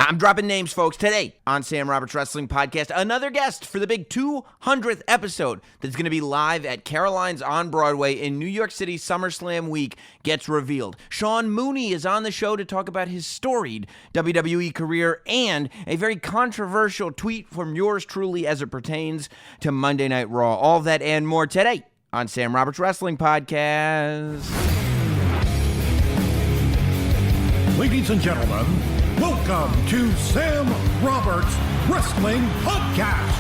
I'm dropping names, folks, today on Sam Roberts Wrestling Podcast. Another guest for the big 200th episode that's going to be live at Caroline's on Broadway in New York City SummerSlam week gets revealed. Sean Mooney is on the show to talk about his storied WWE career and a very controversial tweet from yours truly as it pertains to Monday Night Raw. All that and more today on Sam Roberts Wrestling Podcast. Ladies and gentlemen, welcome to Sam Roberts Wrestling Podcast.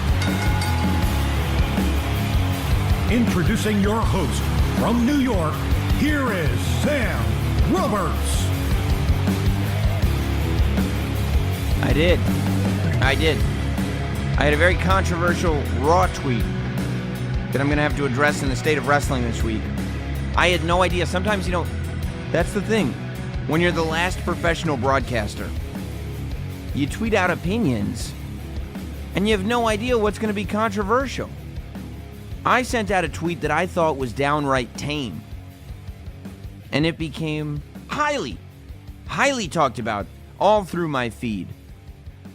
Introducing your host from New York, here is Sam Roberts. I did. I had a very controversial Raw tweet that I'm going to have to address in the state of wrestling this week. I had no idea. Sometimes, that's the thing. When you're the last professional broadcaster, you tweet out opinions, and you have no idea what's going to be controversial. I sent out a tweet that I thought was downright tame, and it became highly talked about all through my feed.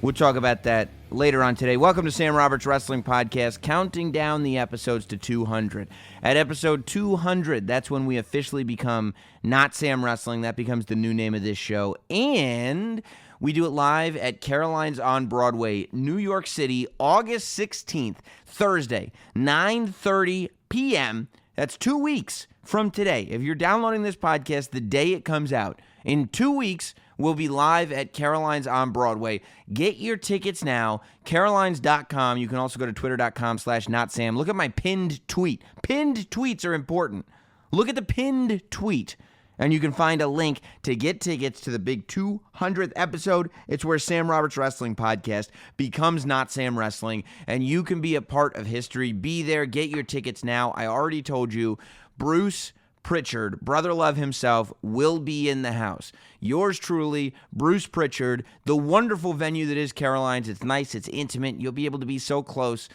We'll talk about that later on today. Welcome to Sam Roberts Wrestling Podcast, counting down the episodes to 200. At episode 200, that's when we officially become Not Sam Wrestling. That becomes the new name of this show. And we do it live at Caroline's on Broadway, New York City, August 16th, Thursday, 9:30 p.m. That's 2 weeks from today. If you're downloading this podcast the day it comes out, in 2 weeks, we'll be live at Caroline's on Broadway. Get your tickets now, carolines.com. You can also go to twitter.com/notsam. Look at my pinned tweet. Pinned tweets are important. Look at the pinned tweet, and you can find a link to get tickets to the big 200th episode. It's where Sam Roberts Wrestling Podcast becomes Not Sam Wrestling, and you can be a part of history. Be there. Get your tickets now. I already told you, Bruce Pritchard, Brother Love himself, will be in the house. Yours truly, Bruce Pritchard, the wonderful venue that is Caroline's. It's nice, it's intimate. You'll be able to be so close.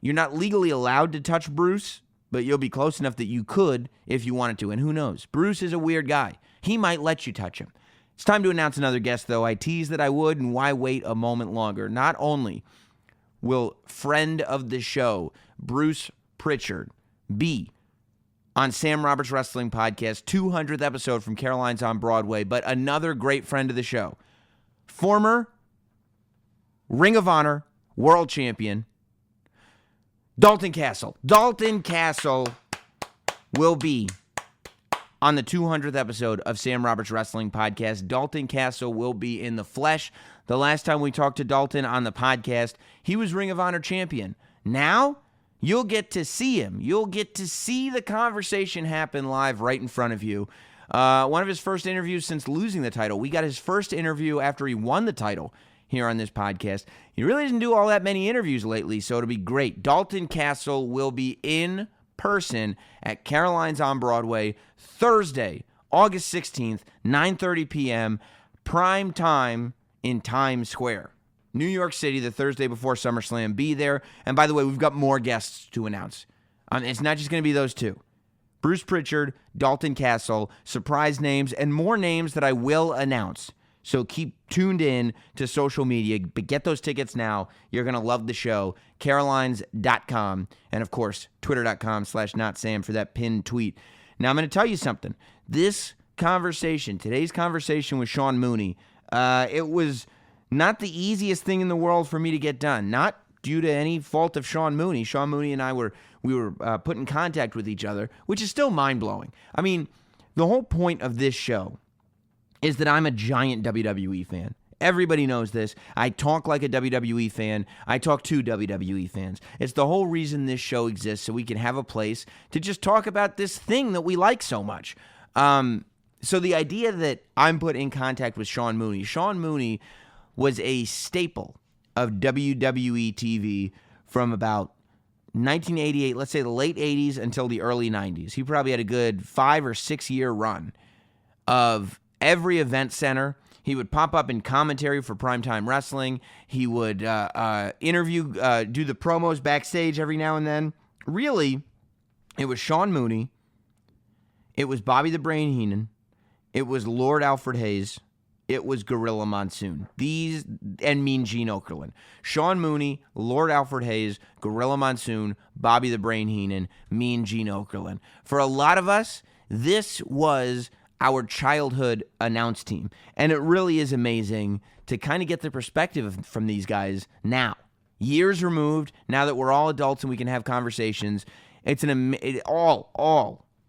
You're not legally allowed to touch Bruce, but you'll be close enough that you could if you wanted to. And who knows? Bruce is a weird guy. He might let you touch him. It's time to announce another guest, though. I teased that I would, and why wait a moment longer? Not only will friend of the show, Bruce Pritchard, be on Sam Roberts Wrestling Podcast, 200th episode from Caroline's on Broadway, but another great friend of the show, former Ring of Honor world champion, Dalton Castle. Dalton Castle will be on the 200th episode of Sam Roberts Wrestling Podcast. Dalton Castle will be in the flesh. The last time we talked to Dalton on the podcast, he was Ring of Honor champion. Now, you'll get to see him. You'll get to see the conversation happen live right in front of you. One of his first interviews since losing the title. We got his first interview after he won the title here on this podcast. He really doesn't do all that many interviews lately, so it'll be great. Dalton Castle will be in person at Caroline's on Broadway Thursday, August 16th, 9:30 p.m., prime time in Times Square, New York City, the Thursday before SummerSlam. Be there. And by the way, we've got more guests to announce. It's not just going to be those two. Bruce Pritchard, Dalton Castle, surprise names, and more names that I will announce. So keep tuned in to social media. But get those tickets now. You're going to love the show. Carolines.com. And, of course, twitter.com/notsam for that pinned tweet. Now, I'm going to tell you something. This conversation, today's conversation with Sean Mooney, it was not the easiest thing in the world for me to get done. Not due to any fault of Sean Mooney. Sean Mooney and I were put in contact with each other, which is still mind-blowing. I mean, the whole point of this show is that I'm a giant WWE fan. Everybody knows this. I talk like a WWE fan. I talk to WWE fans. It's the whole reason this show exists, so we can have a place to just talk about this thing that we like so much. So the idea that I'm put in contact with Sean Mooney was a staple of WWE TV from about 1988, let's say the late 80s until the early 90s. He probably had a good 5 or 6 year run of every event center. He would pop up in commentary for Primetime Wrestling. He would interview, do the promos backstage every now and then. Really, it was Sean Mooney. It was Bobby the Brain Heenan. It was Lord Alfred Hayes. it was Gorilla Monsoon. And Mean Gene Okerlund. Sean Mooney, Lord Alfred Hayes, Gorilla Monsoon, Bobby the Brain Heenan, Mean Gene Okerlund. For a lot of us, this was our childhood announce team. And it really is amazing to kind of get the perspective from these guys now. Years removed, now that we're all adults and we can have conversations,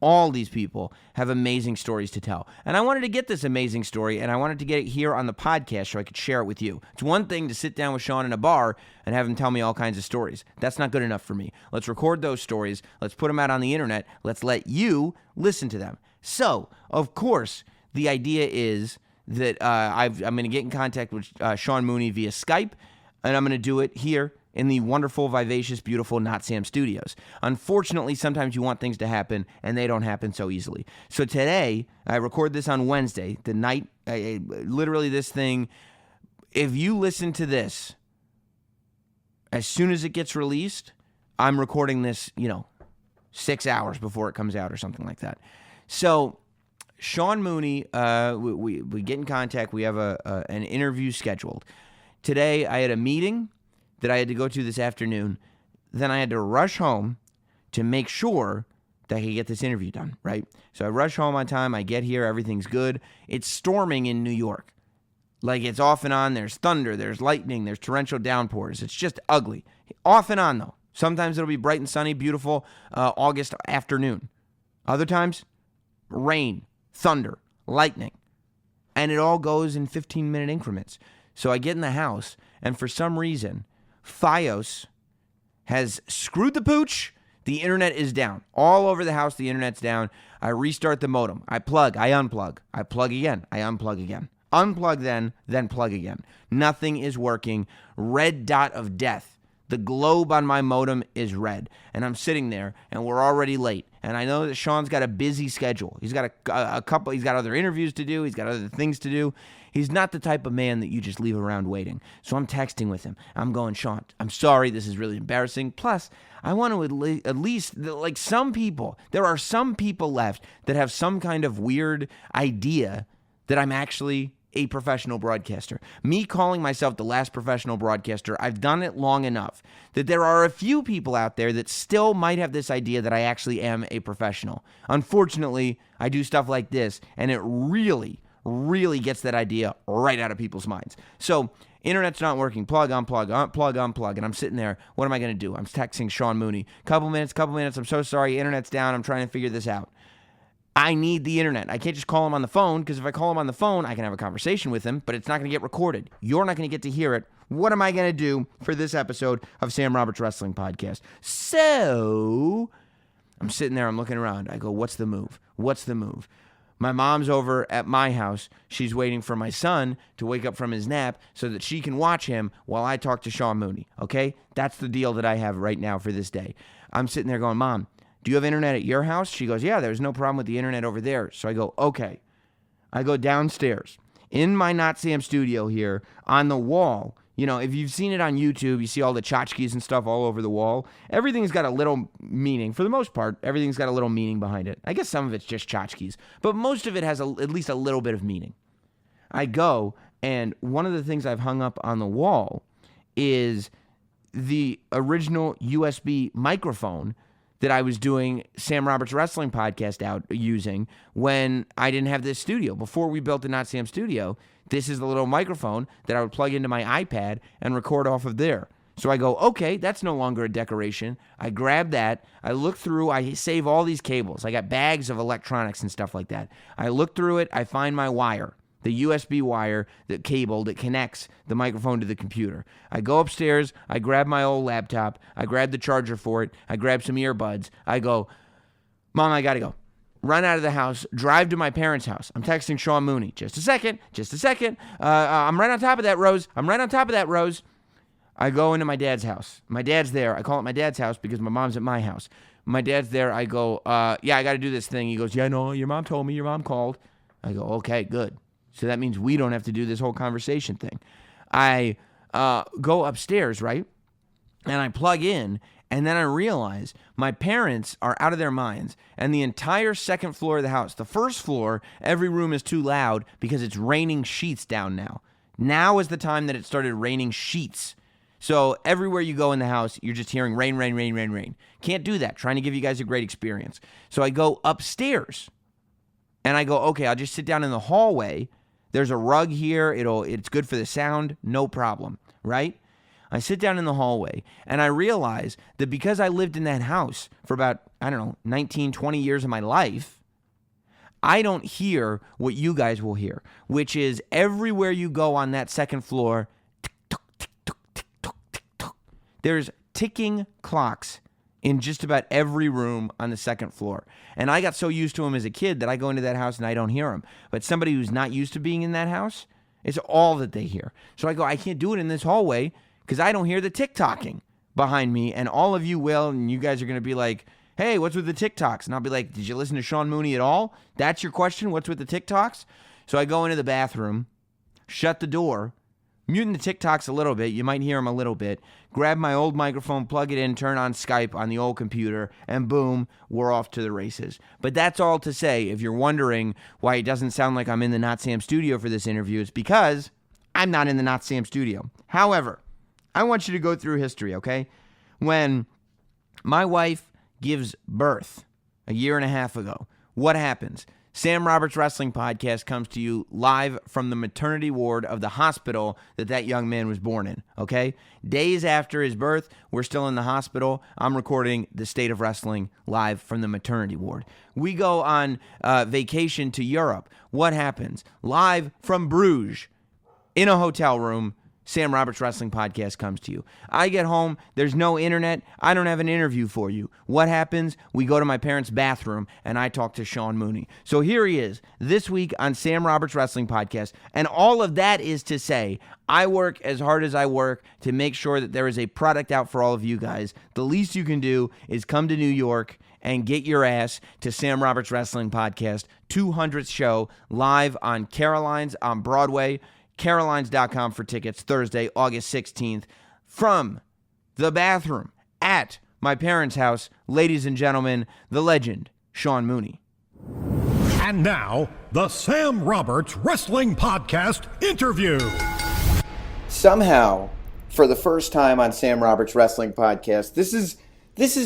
all these people have amazing stories to tell. And I wanted to get this amazing story, and I wanted to get it here on the podcast so I could share it with you. It's one thing to sit down with Sean in a bar and have him tell me all kinds of stories. That's not good enough for me. Let's record those stories. Let's put them out on the internet. Let's let you listen to them. So, of course, the idea is that I'm going to get in contact with Sean Mooney via Skype, and I'm going to do it here in the wonderful, vivacious, beautiful Not Sam Studios. Unfortunately, sometimes you want things to happen, and they don't happen so easily. So today, I record this on Wednesday, the night, literally this thing, if you listen to this, as soon as it gets released, I'm recording this, 6 hours before it comes out or something like that. So Sean Mooney, we get in contact. We have an interview scheduled. Today, I had a meeting that I had to go to this afternoon. Then I had to rush home to make sure that I could get this interview done, right? So I rush home on time. I get here. Everything's good. It's storming in New York. Like, it's off and on. There's thunder. There's lightning. There's torrential downpours. It's just ugly. Off and on, though. Sometimes it'll be bright and sunny, beautiful August afternoon. Other times, rain, thunder, lightning. And it all goes in 15-minute increments. So I get in the house, and for some reason, Fios has screwed the pooch. The internet is down. All over the house, the internet's down. I restart the modem. I plug. I unplug. I plug again. I unplug again. Unplug then plug again. Nothing is working. Red dot of death. The globe on my modem is red. And I'm sitting there, and we're already late. And I know that Sean's got a busy schedule. He's got a couple, he's got other interviews to do. He's got other things to do. He's not the type of man that you just leave around waiting. So I'm texting with him. I'm going, Sean, I'm sorry. This is really embarrassing. Plus, I want to at least, like some people, there are some people left that have some kind of weird idea that I'm actually a professional broadcaster. Me calling myself the last professional broadcaster, I've done it long enough that there are a few people out there that still might have this idea that I actually am a professional. Unfortunately, I do stuff like this, and it really gets that idea right out of people's minds. So, internet's not working. Plug, unplug, unplug. And I'm sitting there. What am I going to do? I'm texting Sean Mooney. Couple minutes. I'm so sorry. Internet's down. I'm trying to figure this out. I need the internet. I can't just call him on the phone, because if I call him on the phone, I can have a conversation with him, but it's not going to get recorded. You're not going to get to hear it. What am I going to do for this episode of Sam Roberts Wrestling Podcast? So, I'm sitting there. I'm looking around. I go, what's the move? My mom's over at my house. She's waiting for my son to wake up from his nap so that she can watch him while I talk to Sean Mooney, okay? That's the deal that I have right now for this day. I'm sitting there going, Mom, do you have internet at your house? She goes, yeah, there's no problem with the internet over there. So I go, okay. I go downstairs in my Not Sam studio here on the wall. If you've seen it on YouTube, you see all the tchotchkes and stuff all over the wall. Everything's got a little meaning. For the most part, everything's got a little meaning behind it. I guess some of it's just tchotchkes, but most of it has at least a little bit of meaning. I go, and one of the things I've hung up on the wall is the original USB microphone that I was doing Sam Roberts Wrestling Podcast out using when I didn't have this studio. Before we built the Not Sam studio, this is the little microphone that I would plug into my iPad and record off of there. So I go, okay, that's no longer a decoration. I grab that. I look through. I save all these cables. I got bags of electronics and stuff like that. I look through it. I find my wire, the USB wire, the cable that connects the microphone to the computer. I go upstairs. I grab my old laptop. I grab the charger for it. I grab some earbuds. I go, Mom, I got to go. Run out of the house, drive to my parents' house. I'm texting Sean Mooney. Just a second. I'm right on top of that, Rose. I go into my dad's house. My dad's there. I call it my dad's house because my mom's at my house. My dad's there. I go, yeah, I got to do this thing. He goes, yeah, no, your mom told me. Your mom called. I go, okay, good. So that means we don't have to do this whole conversation thing. I go upstairs, right? And I plug in, And then I realize my parents are out of their minds, and the entire second floor of the house, the first floor, every room is too loud because it's raining sheets down now. Now is the time that it started raining sheets. So everywhere you go in the house, you're just hearing rain, rain, rain, rain, rain. Can't do that. Trying to give you guys a great experience. So I go upstairs, and I go, okay, I'll just sit down in the hallway. There's a rug here. It's good for the sound. No problem, right? I sit down in the hallway, and I realize that because I lived in that house for about, 19, 20 years of my life, I don't hear what you guys will hear, which is everywhere you go on that second floor, there's ticking clocks in just about every room on the second floor. And I got so used to them as a kid that I go into that house and I don't hear them. But somebody who's not used to being in that house, it's all that they hear. So I go, I can't do it in this hallway because I don't hear the tick-tocking behind me, and all of you will, and you guys are going to be like, hey, what's with the TikToks? And I'll be like, did you listen to Sean Mooney at all? That's your question? What's with the TikToks? So I go into the bathroom, shut the door, muting the TikToks a little bit. You might hear them a little bit. Grab my old microphone, plug it in, turn on Skype on the old computer, and boom, we're off to the races. But that's all to say, if you're wondering why it doesn't sound like I'm in the Not Sam studio for this interview, it's because I'm not in the Not Sam studio. However, I want you to go through history, okay? When my wife gives birth a year and a half ago, what happens? Sam Roberts Wrestling Podcast comes to you live from the maternity ward of the hospital that young man was born in, okay? Days after his birth, we're still in the hospital. I'm recording the State of Wrestling live from the maternity ward. We go on vacation to Europe. What happens? Live from Bruges, in a hotel room, Sam Roberts Wrestling Podcast comes to you. I get home, there's no internet, I don't have an interview for you. What happens? We go to my parents' bathroom, and I talk to Sean Mooney. So here he is, this week on Sam Roberts Wrestling Podcast, and all of that is to say, I work as hard as I work to make sure that there is a product out for all of you guys. The least you can do is come to New York and get your ass to Sam Roberts Wrestling Podcast, 200th show, live on Caroline's on Broadway. Carolines.com for tickets, Thursday, August 16th, from the bathroom at my parents' house. Ladies and gentlemen, the legend, Sean Mooney. And now, the Sam Roberts Wrestling Podcast interview. Somehow, for the first time on Sam Roberts Wrestling Podcast, this is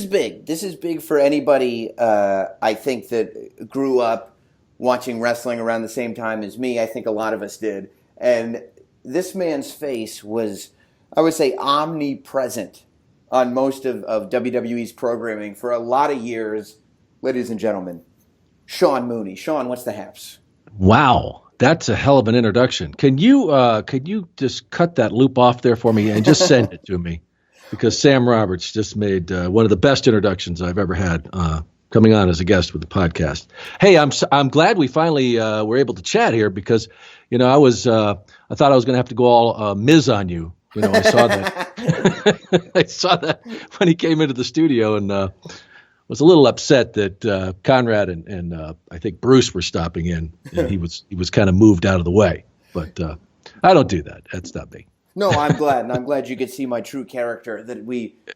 big. This is big for anybody, I think, that grew up watching wrestling around the same time as me. I think a lot of us did. And this man's face was, I would say, omnipresent on most of WWE's programming for a lot of years. Ladies and gentlemen, Sean Mooney. Sean, what's the haps? Wow, that's a hell of an introduction. Can you just cut that loop off there for me and just send it to me? Because Sam Roberts just made one of the best introductions I've ever had coming on as a guest with the podcast. Hey, I'm glad we finally were able to chat here because, I thought I was going to have to go all Miz on you. I saw that. I saw that when he came into the studio and was a little upset that Conrad and I think Bruce were stopping in, and he was kind of moved out of the way. But I don't do that. That's not me. No, I'm glad, and I'm glad you could see my true character. That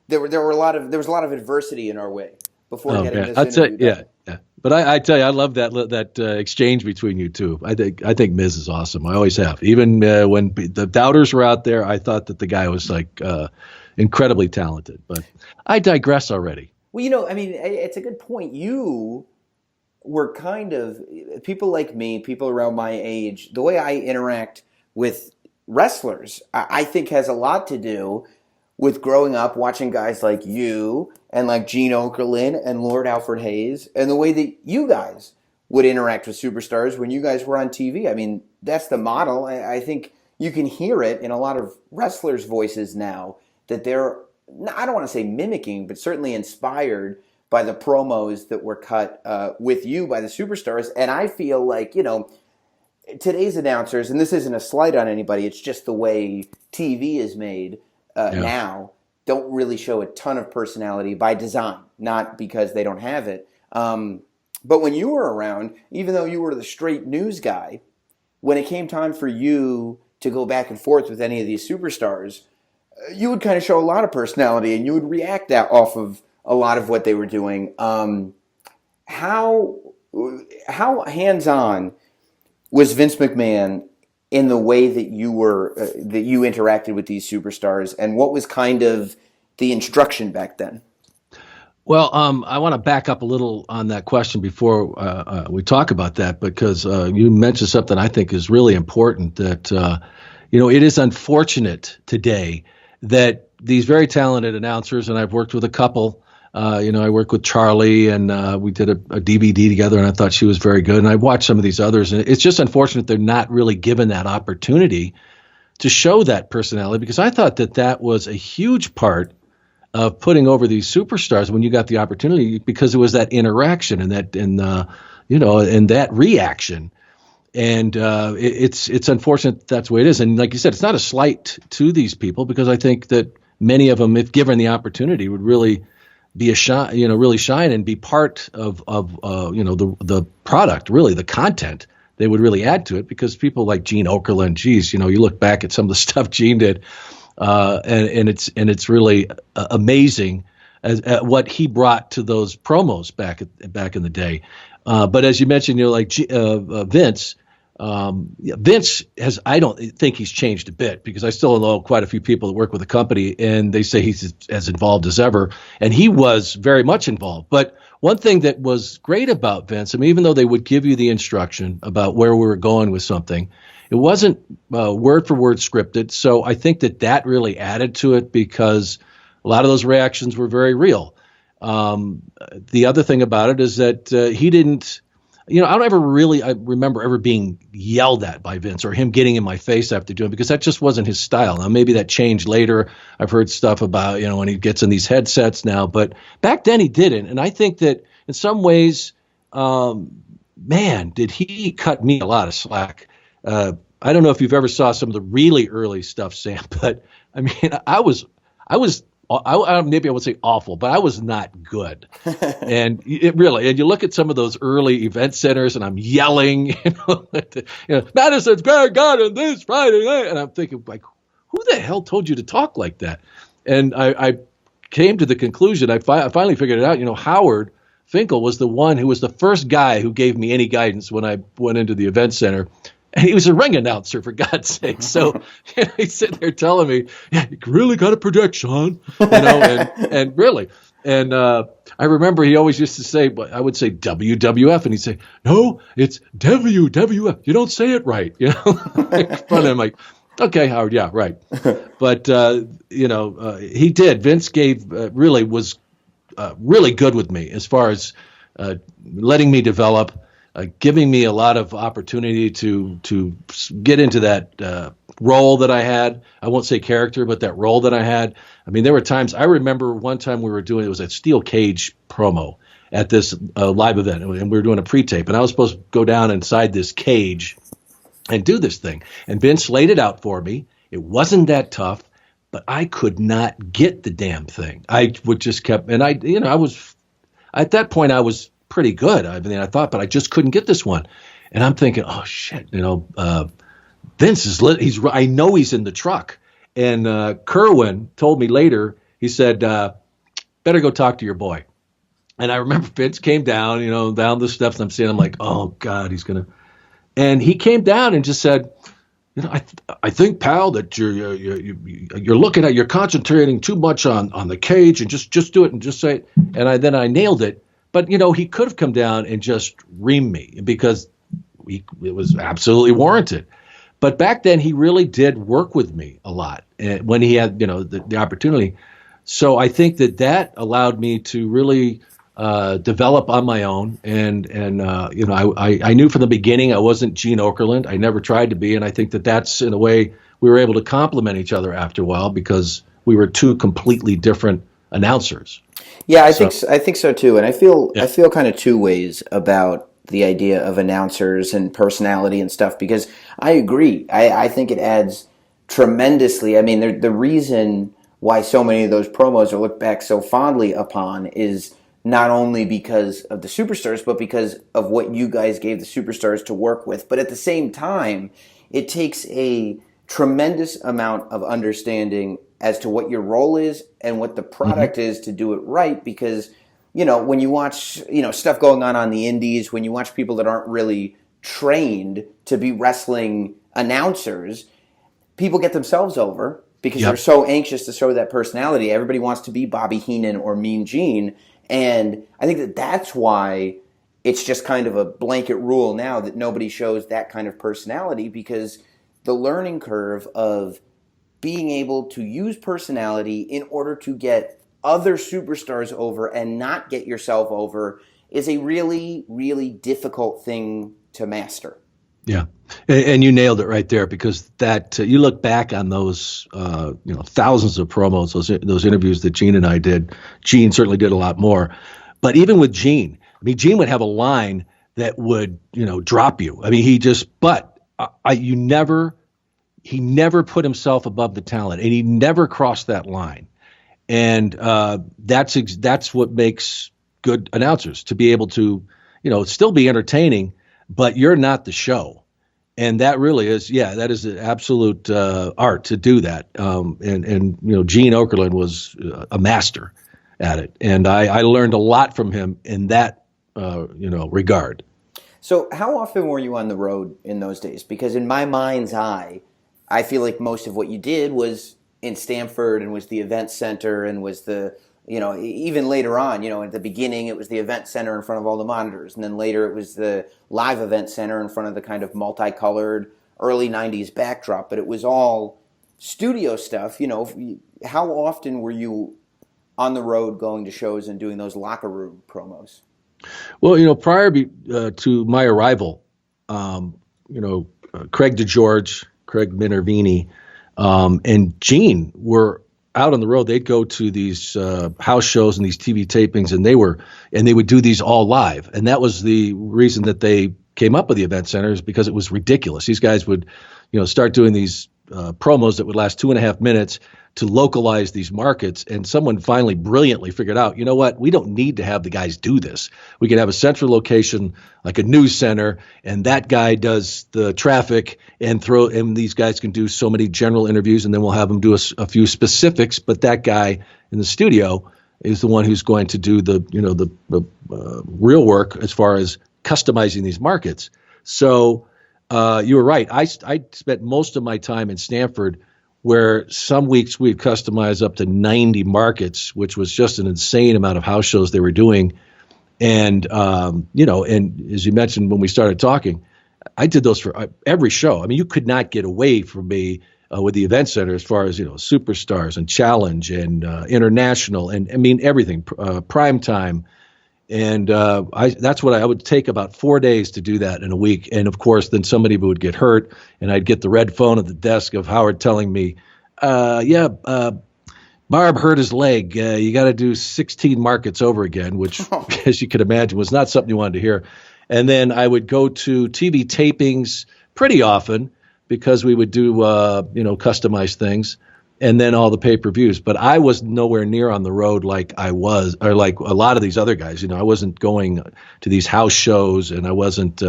there was a lot of adversity in our way before getting this interview. Yeah. But I tell you, I love that exchange between you two. I think Miz is awesome. I always have. Even when the doubters were out there, I thought that the guy was incredibly talented. But I digress already. Well, it's a good point. You were kind of, people like me, people around my age, the way I interact with wrestlers, I think has a lot to do with growing up watching guys like you and like Gene Okerlund and Lord Alfred Hayes and the way that you guys would interact with superstars when you guys were on TV. That's the model. I think you can hear it in a lot of wrestlers' voices now that they're, I don't want to say mimicking, but certainly inspired by the promos that were cut with you by the superstars. And I feel like, today's announcers, and this isn't a slight on anybody, it's just the way TV is made now, don't really show a ton of personality by design, not because they don't have it. But when you were around, even though you were the straight news guy, when it came time for you to go back and forth with any of these superstars, you would kind of show a lot of personality, and you would react that off of a lot of what they were doing. How hands-on was Vince McMahon in the way that you interacted with these superstars, and what was kind of the instruction back then? Well, I want to back up a little on that question before we talk about that, because you mentioned something I think is really important, that it is unfortunate today that these very talented announcers, and I've worked with a couple. I worked with Charlie, and we did a DVD together, and I thought she was very good. And I've watched some of these others, and it's just unfortunate they're not really given that opportunity to show that personality, because I thought that was a huge part of putting over these superstars when you got the opportunity, because it was that interaction and that reaction. And it's unfortunate that's the way it is. And like you said, it's not a slight to these people, because I think that many of them, if given the opportunity, would really be really shine and be part of the product, really the content. They would really add to it, because people like Gene Okerlund, geez, you look back at some of the stuff Gene did, and it's really amazing at what he brought to those promos back in the day. But as you mentioned, Vince. Vince I don't think he's changed a bit, because I still know quite a few people that work with the company, and they say he's as involved as ever, and he was very much involved. But one thing that was great about Vince, I mean, even though they would give you the instruction about where we were going with something, it wasn't word for word scripted. So I think that really added to it, because a lot of those reactions were very real. The other thing about it is that he didn't. I don't remember ever being yelled at by Vince, or him getting in my face after doing it, because that just wasn't his style. Now, maybe that changed later. I've heard stuff about, when he gets in these headsets now, but back then he didn't. And I think that in some ways, man, did he cut me a lot of slack. I don't know if you've ever saw some of the really early stuff, Sam, but I mean, I maybe I would say awful, but I was not good. And and you look at some of those early event centers, and I'm yelling, Madison's Bear Garden this Friday night. And I'm thinking, like, who the hell told you to talk like that? And I came to the conclusion, I finally figured it out. Howard Finkel was the one who was the first guy who gave me any guidance when I went into the event center. And he was a ring announcer, for God's sake. So he's sitting there telling me, "Yeah, you really got to project, Sean." And really. And I remember he always used to say, I would say WWF, and he'd say, "No, it's WWF. You don't say it right." But I'm like, "Okay, Howard, yeah, right." But he did. Vince was really good with me as far as letting me develop. Giving me a lot of opportunity to get into that role that I had. I won't say character, but that role that I had. I mean, there were times, I remember one time it was a steel cage promo at this live event, and we were doing a pre-tape, and I was supposed to go down inside this cage and do this thing. And Vince laid it out for me. It wasn't that tough, but I could not get the damn thing. I would just at that point I was pretty good. I mean, I thought, but I just couldn't get this one. And I'm thinking, oh shit, Vince is I know he's in the truck. And Kerwin told me later, he said, better go talk to your boy. And I remember Vince came down, down the steps, and I'm seeing, I'm like, oh God, and he came down and just said, I think, pal, that you're looking at, you're concentrating too much on the cage, and just do it and just say it. And then I nailed it. But, he could have come down and just reamed me, because it was absolutely warranted. But back then, he really did work with me a lot when he had, the opportunity. So I think that allowed me to really develop on my own. And I knew from the beginning I wasn't Gene Okerlund. I never tried to be. And I think that's, in a way, we were able to complement each other after a while, because we were two completely different announcers. Yeah, I think so too, and I feel kind of two ways about the idea of announcers and personality and stuff, because I agree. I think it adds tremendously. I mean, the reason why so many of those promos are looked back so fondly upon is not only because of the superstars, but because of what you guys gave the superstars to work with. But at the same time, it takes a tremendous amount of understanding as to what your role is and what the product is to do it right. Because, when you watch, stuff going on the indies, when you watch people that aren't really trained to be wrestling announcers, people get themselves over because they're so anxious to show that personality. Everybody wants to be Bobby Heenan or Mean Gene. And I think that's why it's just kind of a blanket rule now that nobody shows that kind of personality, because the learning curve of being able to use personality in order to get other superstars over and not get yourself over is a really, really difficult thing to master. Yeah. And you nailed it right there, because that you look back on those, thousands of promos, those interviews that Gene and I did. Gene certainly did a lot more. But even with Gene, Gene would have a line that would, drop you. He never put himself above the talent, and he never crossed that line. And that's what makes good announcers, to be able to, still be entertaining, but you're not the show. And that really is, that is an absolute art to do that. And Gene Okerlund was a master at it. And I learned a lot from him in that, regard. So how often were you on the road in those days? Because in my mind's eye, I feel like most of what you did was in Stamford and was the Event Center and was the, even later on, at the beginning it was the Event Center in front of all the monitors. And then later it was the live Event Center in front of the kind of multicolored early 90s backdrop. But it was all studio stuff. How often were you on the road going to shows and doing those locker room promos? Well, prior to my arrival, Craig DeGeorge, Craig Minervini, and Gene were out on the road. They'd go to these house shows and these TV tapings, and they would do these all live. And that was the reason that they came up with the Event Center, is because it was ridiculous. These guys would, start doing these promos that would last 2.5 minutes to localize these markets. And someone finally brilliantly figured out, you know what, we don't need to have the guys do this. We can have a central location like a news center, and that guy does the traffic and these guys can do so many general interviews, and then we'll have them do a few specifics. But that guy in the studio is the one who's going to do the real work as far as customizing these markets. So you were right. I spent most of my time in Stamford, where some weeks we'd customize up to 90 markets, which was just an insane amount of house shows they were doing. And, and as you mentioned when we started talking, I did those for every show. You could not get away from me with the Event Center as far as, Superstars and Challenge and International and everything, prime time. And that's what I would take about 4 days to do that in a week. And of course, then somebody would get hurt, and I'd get the red phone at the desk of Howard telling me, Barb hurt his leg. You got to do 16 markets over again, which, as you can imagine, was not something you wanted to hear. And then I would go to TV tapings pretty often, because we would do, customized things. And then all the pay-per-views. But I was nowhere near on the road like I was, or like a lot of these other guys. I wasn't going to these house shows, and I wasn't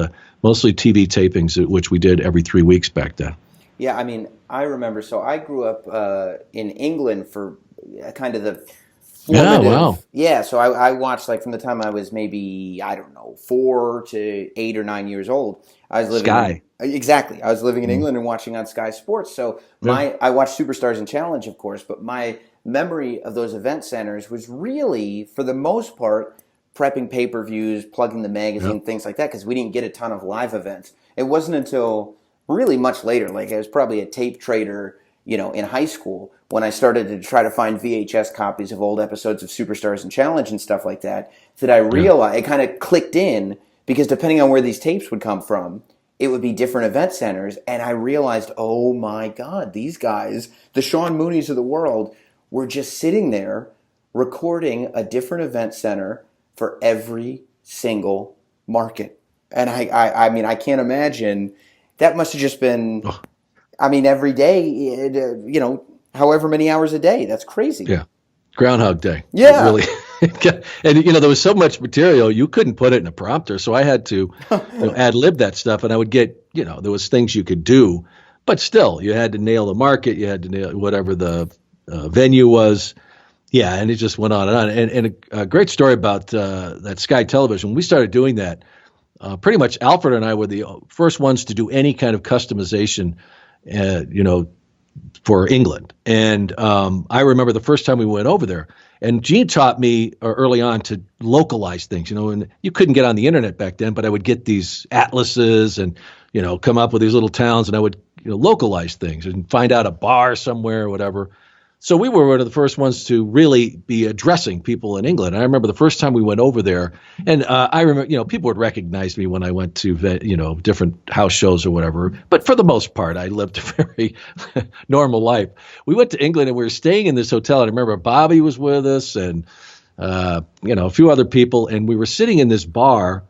mostly TV tapings, which we did every 3 weeks back then. Yeah, I remember. So I grew up in England for kind of the formative. Yeah, wow. Yeah, so I watched from the time I was maybe, 4 to 8 or 9 years old. I was living Sky. Exactly. I was living in England and watching on Sky Sports. So I watched Superstars and Challenge, of course, but my memory of those event centers was really, for the most part, prepping pay-per-views, plugging the magazine, things like that, because we didn't get a ton of live events. It wasn't until really much later, I was probably a tape trader, in high school, when I started to try to find VHS copies of old episodes of Superstars and Challenge and stuff like that, that I realized, it kind of clicked in, because depending on where these tapes would come from, it would be different event centers. And I realized, oh my God, these guys, the Sean Mooneys of the world, were just sitting there recording a different event center for every single market. And I can't imagine. That must have just been, every day, however many hours a day. That's crazy. Yeah. Groundhog Day. Yeah. Really. And, there was so much material, you couldn't put it in a prompter. So I had to ad-lib that stuff, and I would get, there was things you could do, but still, you had to nail the market. You had to nail whatever the venue was. Yeah, and it just went on and on. And a great story about that Sky Television. When we started doing that, pretty much Alfred and I were the first ones to do any kind of customization, for England. And I remember the first time we went over there, and Gene taught me early on to localize things, and you couldn't get on the internet back then, but I would get these atlases and, come up with these little towns, and I would, localize things and find out a bar somewhere or whatever. So we were one of the first ones to really be addressing people in England. And I remember the first time we went over there, and I remember, people would recognize me when I went to, different house shows or whatever. But for the most part, I lived a very normal life. We went to England and we were staying in this hotel. And I remember Bobby was with us and, a few other people. And we were sitting in this bar,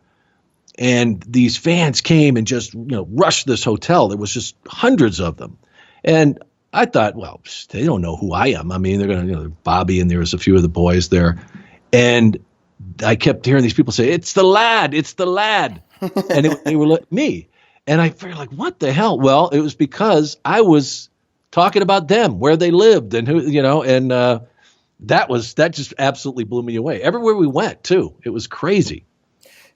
and these fans came and just, rushed this hotel. There was just hundreds of them. And I thought, well, they don't know who I am. I mean, they're going to, Bobby, and there was a few of the boys there. And I kept hearing these people say, "It's the lad, it's the lad." And they were like me. And I figured, like, what the hell? Well, it was because I was talking about them, where they lived and who, and that just absolutely blew me away. Everywhere we went, too. It was crazy.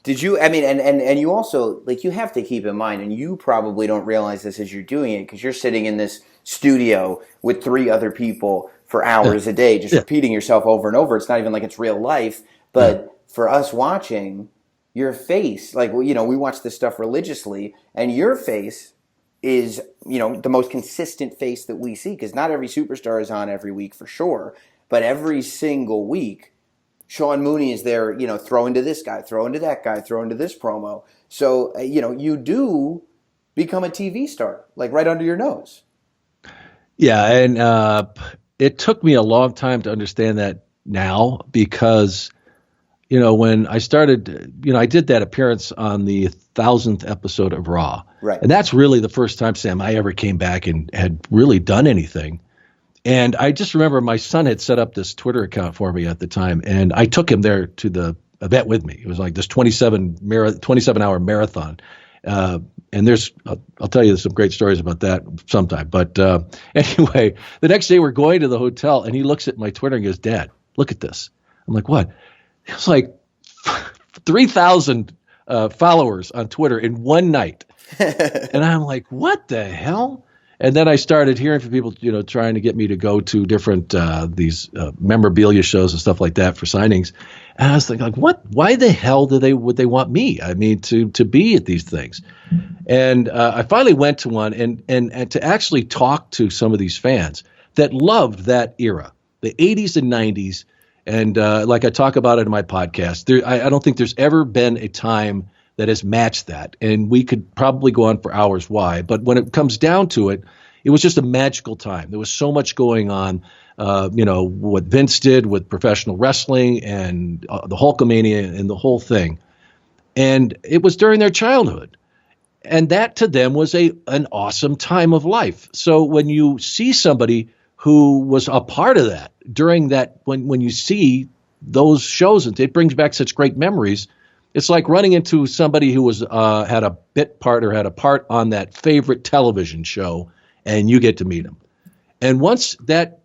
Did you, and you also, you have to keep in mind, and you probably don't realize this as you're doing it, because you're sitting in this studio with 3 other people for hours a day, just repeating yourself over and over. It's not even like it's real life, but for us watching, your face, we watch this stuff religiously, and your face is, the most consistent face that we see, because not every superstar is on every week for sure, but every single week, Sean Mooney is there, throwing to this guy, throwing to that guy, throwing to this promo. So, you do become a TV star, right under your nose. Yeah, and it took me a long time to understand that now, because, when I started, I did that appearance on the 1000th episode of Raw. Right. And that's really the first time, Sam, I ever came back and had really done anything. And I just remember my son had set up this Twitter account for me at the time, and I took him there to the event with me. It was like this 27-hour marathon. And I'll tell you some great stories about that sometime. But anyway, the next day we're going to the hotel, and he looks at my Twitter and goes, "Dad, look at this." I'm like, "What?" It was like 3,000 followers on Twitter in one night. And I'm like, what the hell? And then I started hearing from people, trying to get me to go to different these memorabilia shows and stuff like that for signings. And I was thinking, what? Why the hell would they want me? I mean, to be at these things. And I finally went to one, and to actually talk to some of these fans that loved that era, the 80s and 90s. And like I talk about it in my podcast, I don't think there's ever been a time that has matched that. And we could probably go on for hours why. But when it comes down to it, it was just a magical time. There was so much going on, what Vince did with professional wrestling and the Hulkamania and the whole thing. And it was during their childhood. And that to them was an awesome time of life. So when you see somebody who was a part of that during that, when you see those shows, and it brings back such great memories. It's like running into somebody who was had a bit part or had a part on that favorite television show, and you get to meet him. And once that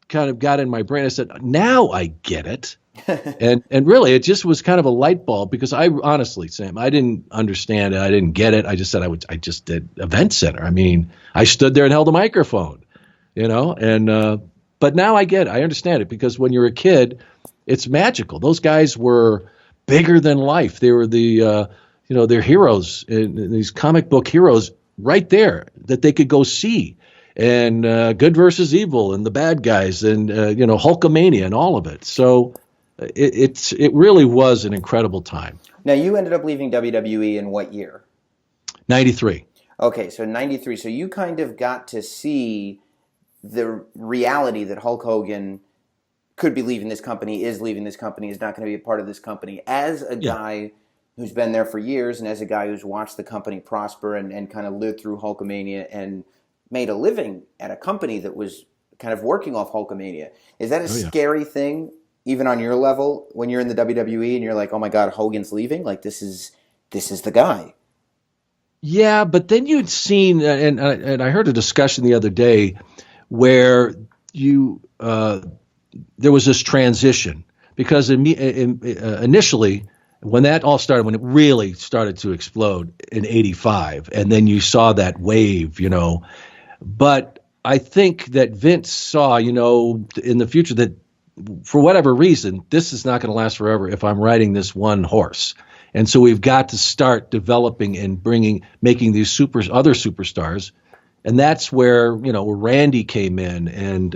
kind of got in my brain, I said, now I get it. and really, it just was kind of a light bulb, because I honestly, Sam, I didn't understand it. I didn't get it. I just said I just did Event Center. I mean, I stood there and held a microphone, and but now I get it. I understand it, because when you're a kid, it's magical. Those guys were bigger than life. They were they're heroes, and these comic book heroes right there that they could go see, and good versus evil, and the bad guys, and Hulkamania, and all of it. So it really was an incredible time. Now, you ended up leaving WWE in what year? 93. Okay, so 93. So you kind of got to see the reality that Hulk Hogan could be leaving this company, is leaving this company, is not going to be a part of this company, as a guy who's been there for years, and as a guy who's watched the company prosper and kind of lived through Hulkamania and made a living at a company that was kind of working off Hulkamania. Is that a scary thing, even on your level, when you're in the WWE and you're like, oh my God, Hogan's leaving? Like, this is the guy. Yeah, but then you'd seen, and I heard a discussion the other day where there was this transition because initially when that all started, when it really started to explode in '85, and then you saw that wave, but I think that Vince saw, in the future that for whatever reason, this is not going to last forever if I'm riding this one horse. And so we've got to start developing and making these other superstars. And that's where, where Randy came in. And,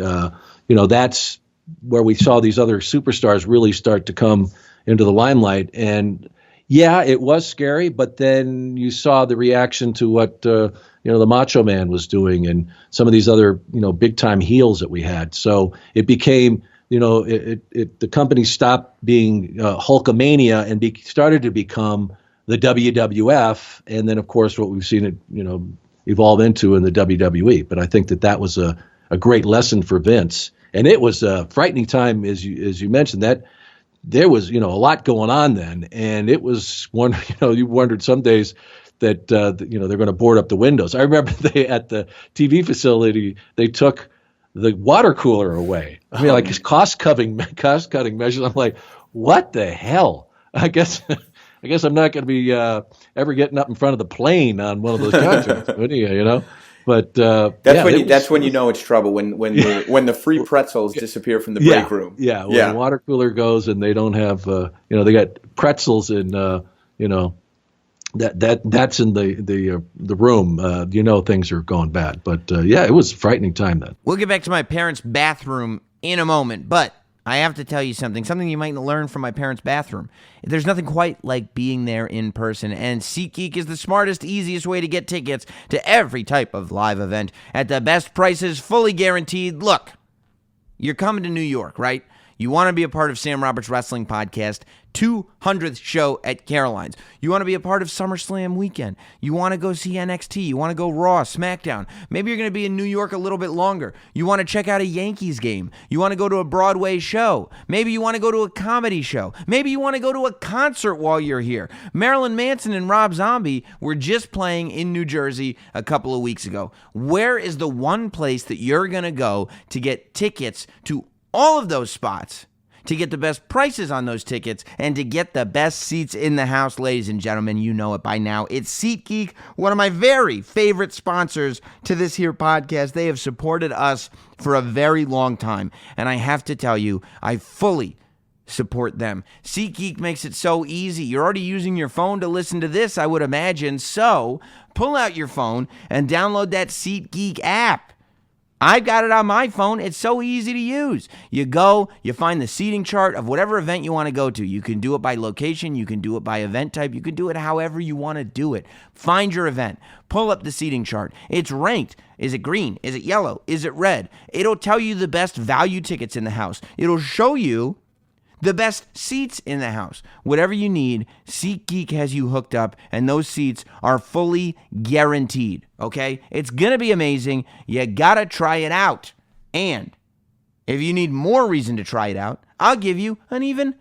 that's where we saw these other superstars really start to come into the limelight. And yeah, it was scary, but then you saw the reaction to what, the Macho Man was doing and some of these other, big time heels that we had. So it became, the company stopped being Hulkamania and started to become the WWF. And then, of course, what we've seen it, evolve into in the WWE. But I think that was a great lesson for Vince. And it was a frightening time, as you mentioned, that there was, a lot going on then. And it was one, you wondered some days that, they're going to board up the windows. I remember at the TV facility, they took the water cooler away. I mean, like cost cutting measures. I'm like, what the hell? I guess I'm not going to be ever getting up in front of the plane on one of those contracts, But that's when you know it's trouble when the free pretzels disappear from the break room. Yeah, when the water cooler goes and they don't have they got pretzels in that's in the room. Things are going bad. But it was a frightening time then. We'll get back to my parents' bathroom in a moment, but I have to tell you something you might learn from my parents' bathroom. There's nothing quite like being there in person, and SeatGeek is the smartest, easiest way to get tickets to every type of live event at the best prices, fully guaranteed. Look, you're coming to New York, right? You want to be a part of Sam Roberts Wrestling Podcast 200th show at Caroline's. You want to be a part of SummerSlam weekend. You want to go see NXT. You want to go Raw, SmackDown. Maybe you're going to be in New York a little bit longer. You want to check out a Yankees game. You want to go to a Broadway show. Maybe you want to go to a comedy show. Maybe you want to go to a concert while you're here. Marilyn Manson and Rob Zombie were just playing in New Jersey a couple of weeks ago. Where is the one place that you're going to go to get tickets to all of those spots, to get the best prices on those tickets, and to get the best seats in the house? Ladies and gentlemen, you know it by now. It's SeatGeek, one of my very favorite sponsors to this here podcast. They have supported us for a very long time, and I have to tell you, I fully support them. SeatGeek makes it so easy. You're already using your phone to listen to this, I would imagine, so pull out your phone and download that SeatGeek app. I've got it on my phone. It's so easy to use. You go, you find the seating chart of whatever event you want to go to. You can do it by location. You can do it by event type. You can do it however you want to do it. Find your event. Pull up the seating chart. It's ranked. Is it green? Is it yellow? Is it red? It'll tell you the best value tickets in the house. It'll show you the best seats in the house. Whatever you need, SeatGeek has you hooked up, and those seats are fully guaranteed, okay? It's going to be amazing. You got to try it out. And if you need more reason to try it out, I'll give you an even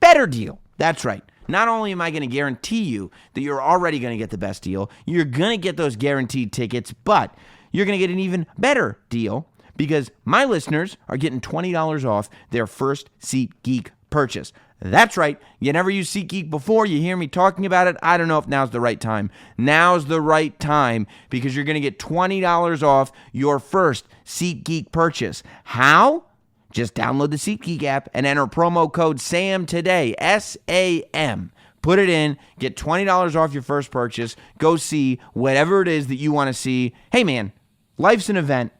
better deal. That's right. Not only am I going to guarantee you that you're already going to get the best deal, you're going to get those guaranteed tickets, but you're going to get an even better deal because my listeners are getting $20 off their first SeatGeek purchase. That's right. You never used SeatGeek before. You hear me talking about it. I don't know if now's the right time. Now's the right time because you're going to get $20 off your first SeatGeek purchase. How? Just download the SeatGeek app and enter promo code SAM today. SAM. Put it in. Get $20 off your first purchase. Go see whatever it is that you want to see. Hey, man, life's an event.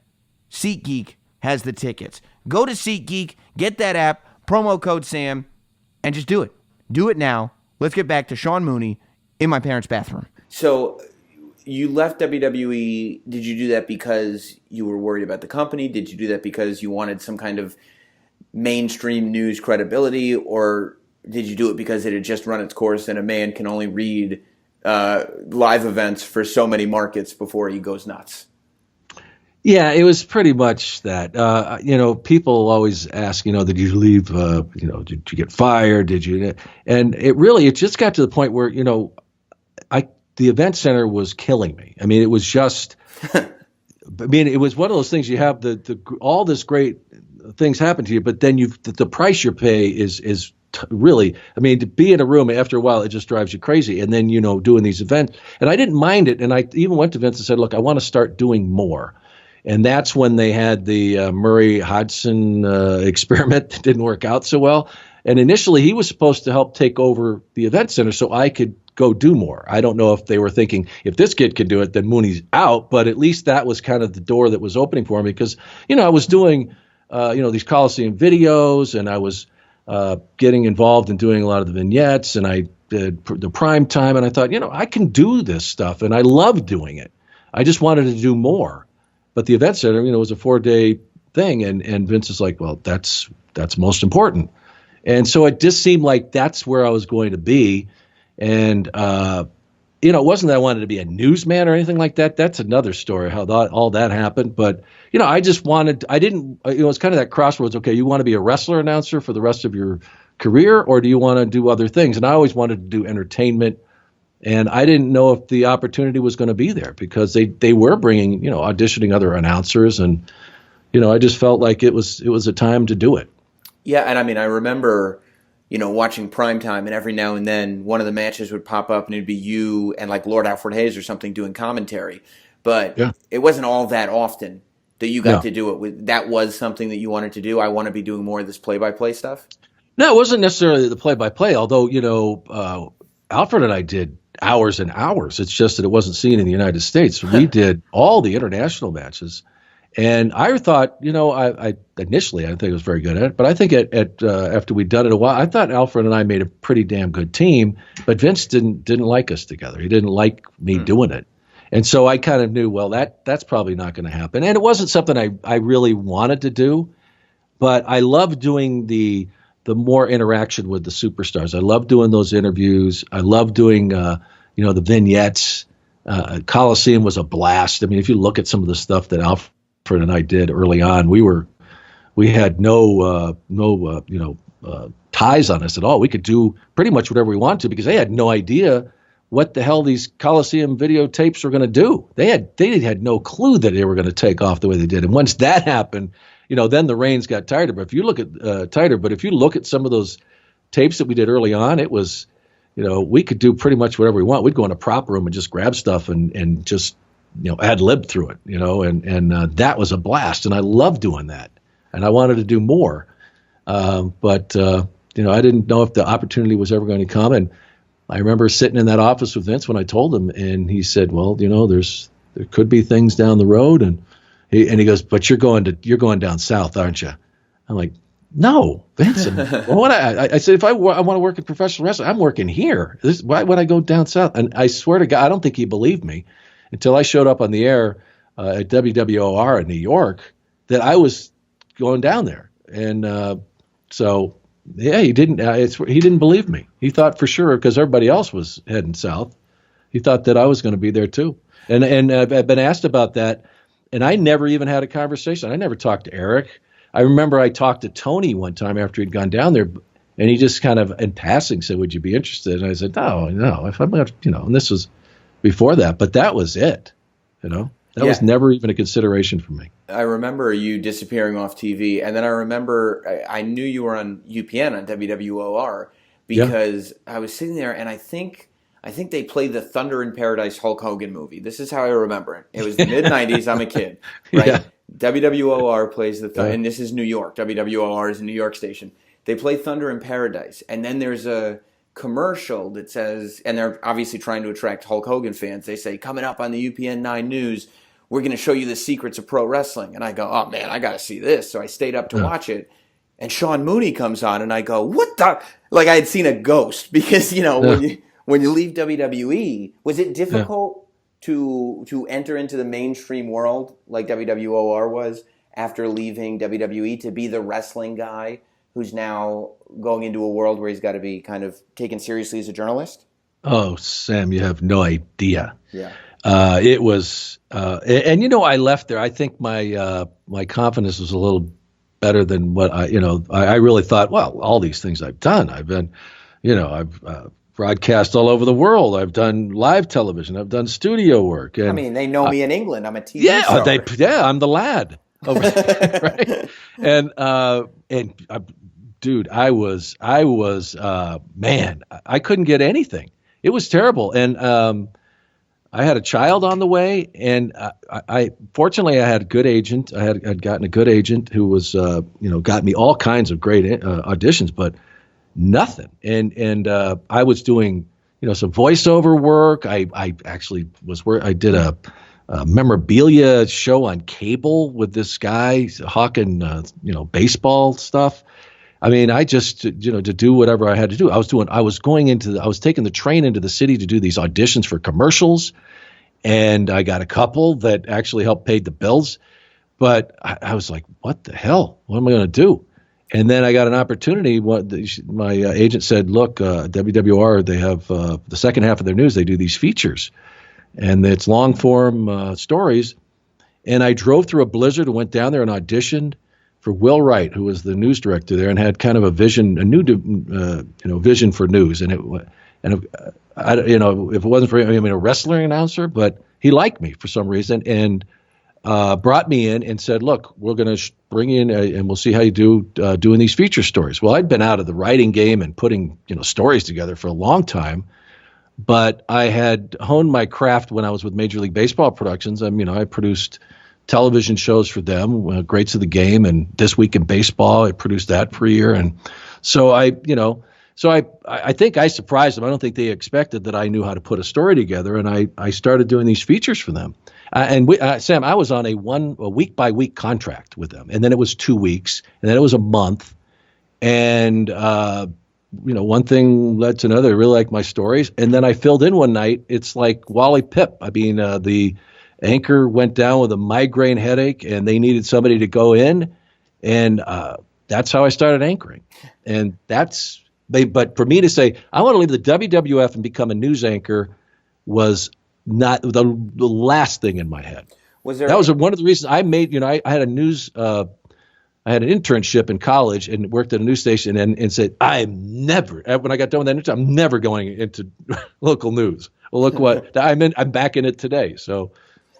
SeatGeek has the tickets. Go to SeatGeek. Get that app. Promo code SAM, and just do it. Do it now. Let's get back to Sean Mooney in my parents' bathroom. So you left WWE. Did you do that because you were worried about the company? Did you do that because you wanted some kind of mainstream news credibility? Or did you do it because it had just run its course and a man can only read live events for so many markets before he goes nuts? Yeah, it was pretty much that. People always ask, did you leave, did you get fired? Did you? And it just got to the point where, the event center was killing me. I mean, it was just, it was one of those things. You have all this great things happen to you, but then the price you pay is really, I mean, to be in a room after a while, it just drives you crazy. And then, doing these events, and I didn't mind it. And I even went to Vince and said, look, I want to start doing more. And that's when they had the Murray Hodgson experiment that didn't work out so well. And initially he was supposed to help take over the event center so I could go do more. I don't know if they were thinking, if this kid can do it, then Mooney's out. But at least that was kind of the door that was opening for me, because, I was doing, these Coliseum videos, and I was getting involved in doing a lot of the vignettes, and I did the prime time. And I thought, I can do this stuff, and I love doing it. I just wanted to do more. But the event center, was a 4-day thing. And Vince is like, well, that's most important. And so it just seemed like that's where I was going to be. And, it wasn't that I wanted to be a newsman or anything like that. That's another story, how all that happened. But, I just wanted, it's kind of that crossroads. Okay, you want to be a wrestler announcer for the rest of your career, or do you want to do other things? And I always wanted to do entertainment. And I didn't know if the opportunity was going to be there, because they were bringing, auditioning other announcers. And, I just felt like it was a time to do it. Yeah, and I mean, I remember, watching Primetime, and every now and then one of the matches would pop up and it'd be you and like Lord Alfred Hayes or something doing commentary. But It wasn't all that often that you got to do it. That was something that you wanted to do. I want to be doing more of this play-by-play stuff. No, it wasn't necessarily the play-by-play, although, Alfred and I did hours and hours. It's just that it wasn't seen in the United States. We did all the international matches. And I thought, I initially, I think I was very good at it, but I think after we'd done it a while, I thought Alfred and I made a pretty damn good team, but Vince didn't like us together. He didn't like me doing it. And so I kind of knew, well, that's probably not going to happen. And it wasn't something I really wanted to do, but I love doing the more interaction with the superstars. I love doing those interviews. I love doing, the vignettes. Coliseum was a blast. I mean, if you look at some of the stuff that Alfred and I did early on, we had no ties on us at all. We could do pretty much whatever we wanted to, because they had no idea what the hell these Coliseum videotapes were going to do. They had no clue that they were going to take off the way they did. And once that happened, then the reins got tighter. But if you look at some of those tapes that we did early on, it was, we could do pretty much whatever we want. We'd go in a prop room and just grab stuff and just ad lib through it, and that was a blast. And I loved doing that, and I wanted to do more. But I didn't know if the opportunity was ever going to come. And I remember sitting in that office with Vince when I told him, and he said, well, there could be things down the road. And he goes, but you're going down south, aren't you? I'm like, no, Vince. I said, if I want to work in professional wrestling, I'm working here. Why would I go down south? And I swear to God, I don't think he believed me until I showed up on the air at WWOR in New York that I was going down there. And so, he didn't believe me. He thought for sure, because everybody else was heading south, he thought that I was going to be there too. And I've been asked about that, and I never even had a conversation. I never talked to Eric. I remember I talked to Tony one time after he'd gone down there, and he just kind of in passing said, would you be interested? And I said, no, if I'm not, and this was before that, but that was it, that was never even a consideration for me. I remember you disappearing off TV, and then I remember I knew you were on UPN on WWOR because I was sitting there, and I think they played the Thunder in Paradise Hulk Hogan movie. This is how I remember it. It was the mid-'90s. I'm a kid, right? Yeah. WWOR plays the Thunder, and this is New York. WWOR is a New York station. They play Thunder in Paradise, and then there's a commercial that says, and they're obviously trying to attract Hulk Hogan fans. They say, coming up on the UPN 9 News, we're going to show you the secrets of pro wrestling. And I go, oh man, I got to see this. So I stayed up to watch it. And Sean Mooney comes on, and I go, what the? Like I had seen a ghost, because, when you leave WWE, was it difficult to enter into the mainstream world like WWOR was after leaving WWE, to be the wrestling guy who's now going into a world where he's got to be kind of taken seriously as a journalist? Oh, Sam, you have no idea. Yeah. It was, and I left there. I think my confidence was a little better than what I really thought. Well, all these things I've done, I've been, I've broadcast all over the world. I've done live television. I've done studio work. And I mean, they know me in England. I'm a TV yeah, star. I'm the lad over there, right? And dude, I was man, I couldn't get anything. It was terrible. And I had a child on the way, and I fortunately I had a good agent. I'd gotten a good agent who was got me all kinds of great auditions, but nothing. And I was doing some voiceover work. I actually I did a memorabilia show on cable with this guy hawking baseball stuff. I mean, I just to do whatever I had to do. I was taking the train into the city to do these auditions for commercials, and I got a couple that actually helped pay the bills. But I was like, what the hell? What am I going to do? And then I got an opportunity. My agent said, look, WWR, they have the second half of their news. They do these features, and it's long form stories. And I drove through a blizzard and went down there and auditioned for Will Wright, who was the news director there, and had kind of a new vision for news. And if it wasn't for him, a wrestling announcer, but he liked me for some reason and brought me in and said, look, we're going to bring you in and we'll see how you do doing these feature stories. Well, I'd been out of the writing game and putting stories together for a long time, but I had honed my craft when I was with Major League Baseball Productions. I produced television shows for them, Greats of the Game and This Week in Baseball. I produced that for a year. And so I think I surprised them. I don't think they expected that I knew how to put a story together. And I started doing these features for them. Sam, I was on a week by week contract with them. And then it was 2 weeks, and then it was a month. And, one thing led to another. I really liked my stories. And then I filled in one night. It's like Wally Pipp. I mean, the anchor went down with a migraine headache, and they needed somebody to go in, and that's how I started anchoring. And but for me to say I want to leave the WWF and become a news anchor was not the last thing in my head. That was one of the reasons I made. I had I had an internship in college and worked at a news station and said I'm never. When I got done with that internship, I'm never going into local news. Well, look what I'm back in it today. So.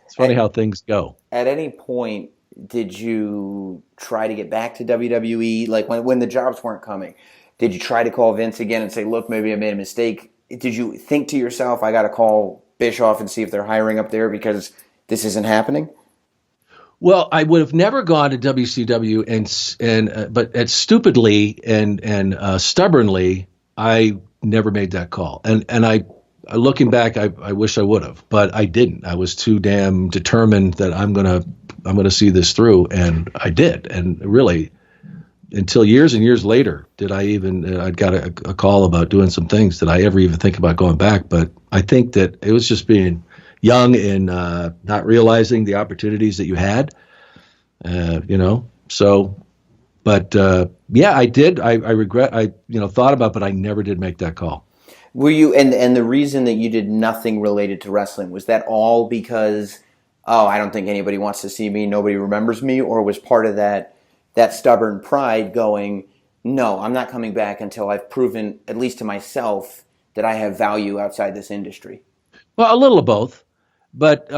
It's funny how things go. At any point, did you try to get back to WWE? Like when the jobs weren't coming, did you try to call Vince again and say, look, maybe I made a mistake? Did you think to yourself, I got to call Bischoff and see if they're hiring up there because this isn't happening? Well, I would have never gone to WCW, but stupidly and stubbornly, I never made that call. And I. Looking back, I wish I would have, but I didn't. I was too damn determined that I'm gonna see this through, and I did. And really, until years and years later, did I even I'd got a call about doing some things. Did I ever even think about going back? But I think that it was just being young and not realizing the opportunities that you had. So. But yeah, I did. I regret. I thought about, but I never did make that call. Were you and the reason that you did nothing related to wrestling, was that all because I don't think anybody wants to see me, nobody remembers me, or was part of that stubborn pride going, no, I'm not coming back until I've proven, at least to myself, that I have value outside this industry? Well, a little of both, but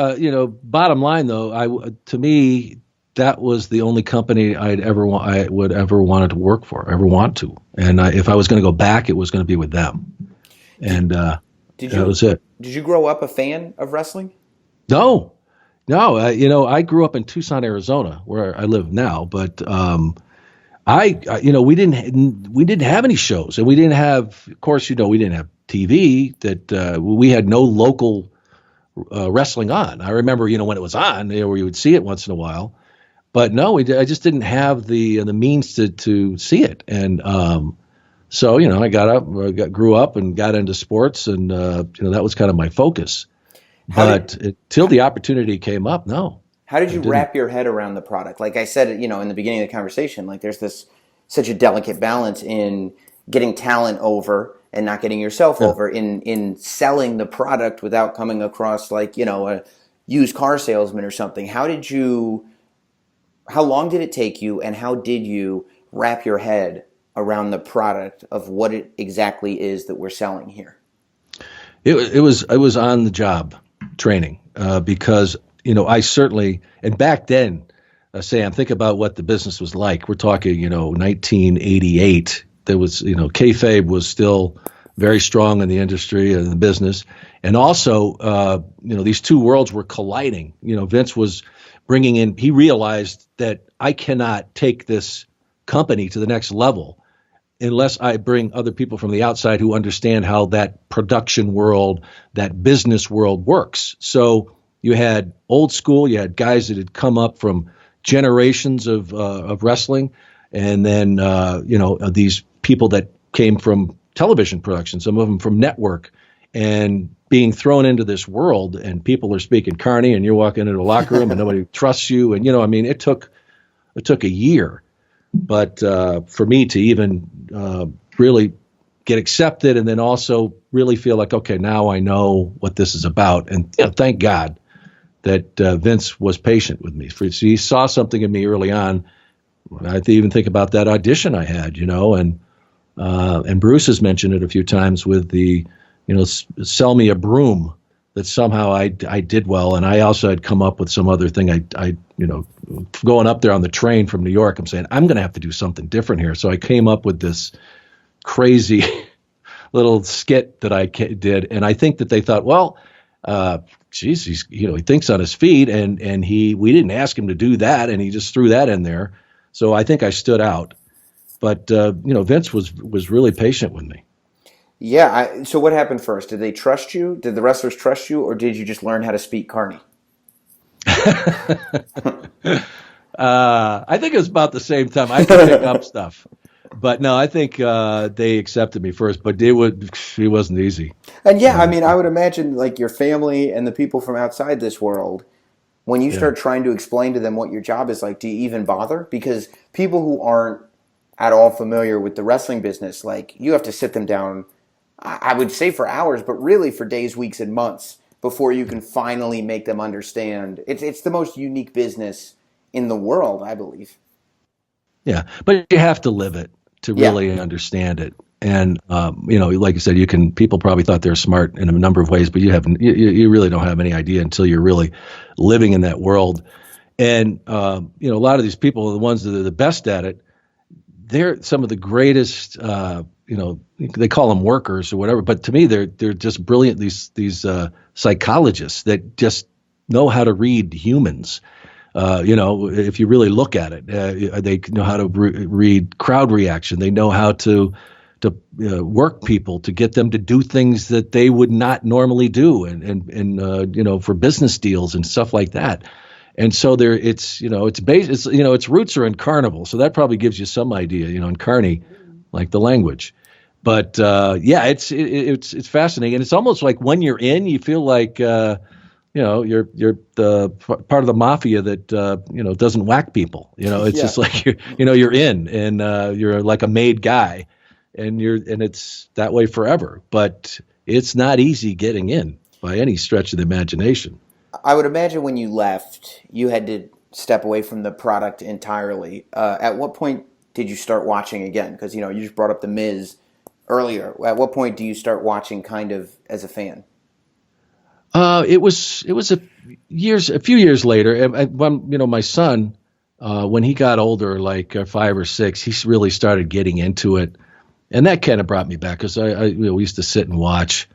bottom line though, to me that was the only company I would ever wanted to work for, ever want to, and if I was going to go back, it was going to be with them. And that was it. Did you grow up a fan of wrestling? No. I grew up in Tucson, Arizona, where I live now. But we didn't have any shows, and we didn't have, of course, we didn't have TV. That we had no local wrestling on. I remember, when it was on, where you would see it once in a while. But no, I just didn't have the means to see it, and. So, I grew up and got into sports, and, that was kind of my focus. But until the opportunity came up, no. How did you wrap your head around the product? Like I said, in the beginning of the conversation, like there's such a delicate balance in getting talent over and not getting yourself over, in selling the product without coming across like, a used car salesman or something. How long did it take you, and how did you wrap your head around the product of what it exactly is that we're selling here? It was on the job training because I certainly, and back then, Sam, think about what the business was like. We're talking 1988. There was kayfabe was still very strong in the industry and the business, and also these two worlds were colliding. Vince was bringing in. He realized that I cannot take this company to the next level unless I bring other people from the outside who understand how that production world, that business world works. So you had old school, you had guys that had come up from generations of wrestling, and then these people that came from television production, some of them from network, and being thrown into this world, and people are speaking carny, and you're walking into a locker room and nobody trusts you, and it took a year. But for me to even really get accepted, and then also really feel like, okay, now I know what this is about. And thank God that Vince was patient with me. He saw something in me early on. I even think about that audition I had, and Bruce has mentioned it a few times with the, sell me a broom, that somehow I did well. And I also had come up with some other thing. I going up there on the train from New York, I'm saying, I'm going to have to do something different here. So I came up with this crazy little skit that I did. And I think that they thought, well, geez, he thinks on his feet, and we didn't ask him to do that, and he just threw that in there. So I think I stood out. But, Vince was really patient with me. Yeah. So what happened first? Did they trust you? Did the wrestlers trust you, or did you just learn how to speak carny? I think it was about the same time. I could pick up stuff. But no, I think they accepted me first, but it wasn't easy. And I would imagine like your family and the people from outside this world, when you start trying to explain to them what your job is like, do you even bother? Because people who aren't at all familiar with the wrestling business, like you have to sit them down, I would say for hours, but really for days, weeks, and months before you can finally make them understand. It's the most unique business in the world, I believe. Yeah, but you have to live it to really understand it. And like you said, people probably thought they're smart in a number of ways, but you really don't have any idea until you're really living in that world. And a lot of these people, the ones that are the best at it, they're some of the greatest. They call them workers or whatever, but to me, they're just brilliant. These psychologists that just know how to read humans. If you really look at it, they know how to read crowd reaction. They know how to work people to get them to do things that they would not normally do, and for business deals and stuff like that. And so its roots are in carnival, so that probably gives you some idea, in carny, like the language. But it's fascinating, and it's almost like when you're in, you feel like. You're the part of the mafia that doesn't whack people. It's just like you're in, and you're like a made guy, and it's that way forever. But it's not easy getting in by any stretch of the imagination. I would imagine when you left, you had to step away from the product entirely. At what point did you start watching again? Because you just brought up The Miz earlier. At what point do you start watching kind of as a fan? It was a few years later. When my son, when he got older, like 5 or 6, he really started getting into it, and that kind of brought me back because we used to sit and watch,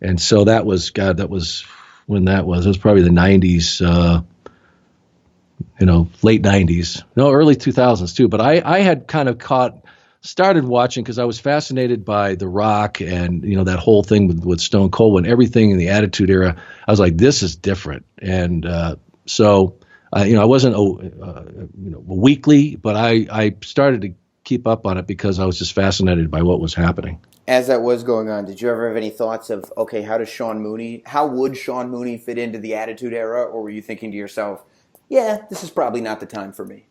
and so that was when that was. It was probably the 90s, late 90s, early 2000s too. But I had kind of started watching because I was fascinated by The Rock and that whole thing with Stone Cold and everything in the Attitude Era. I was like, this is different, and so I wasn't weekly, but I started to keep up on it because I was just fascinated by what was happening. As that was going on, did you ever have any thoughts of, okay, how would Sean Mooney fit into the Attitude Era, or were you thinking to yourself, yeah, this is probably not the time for me?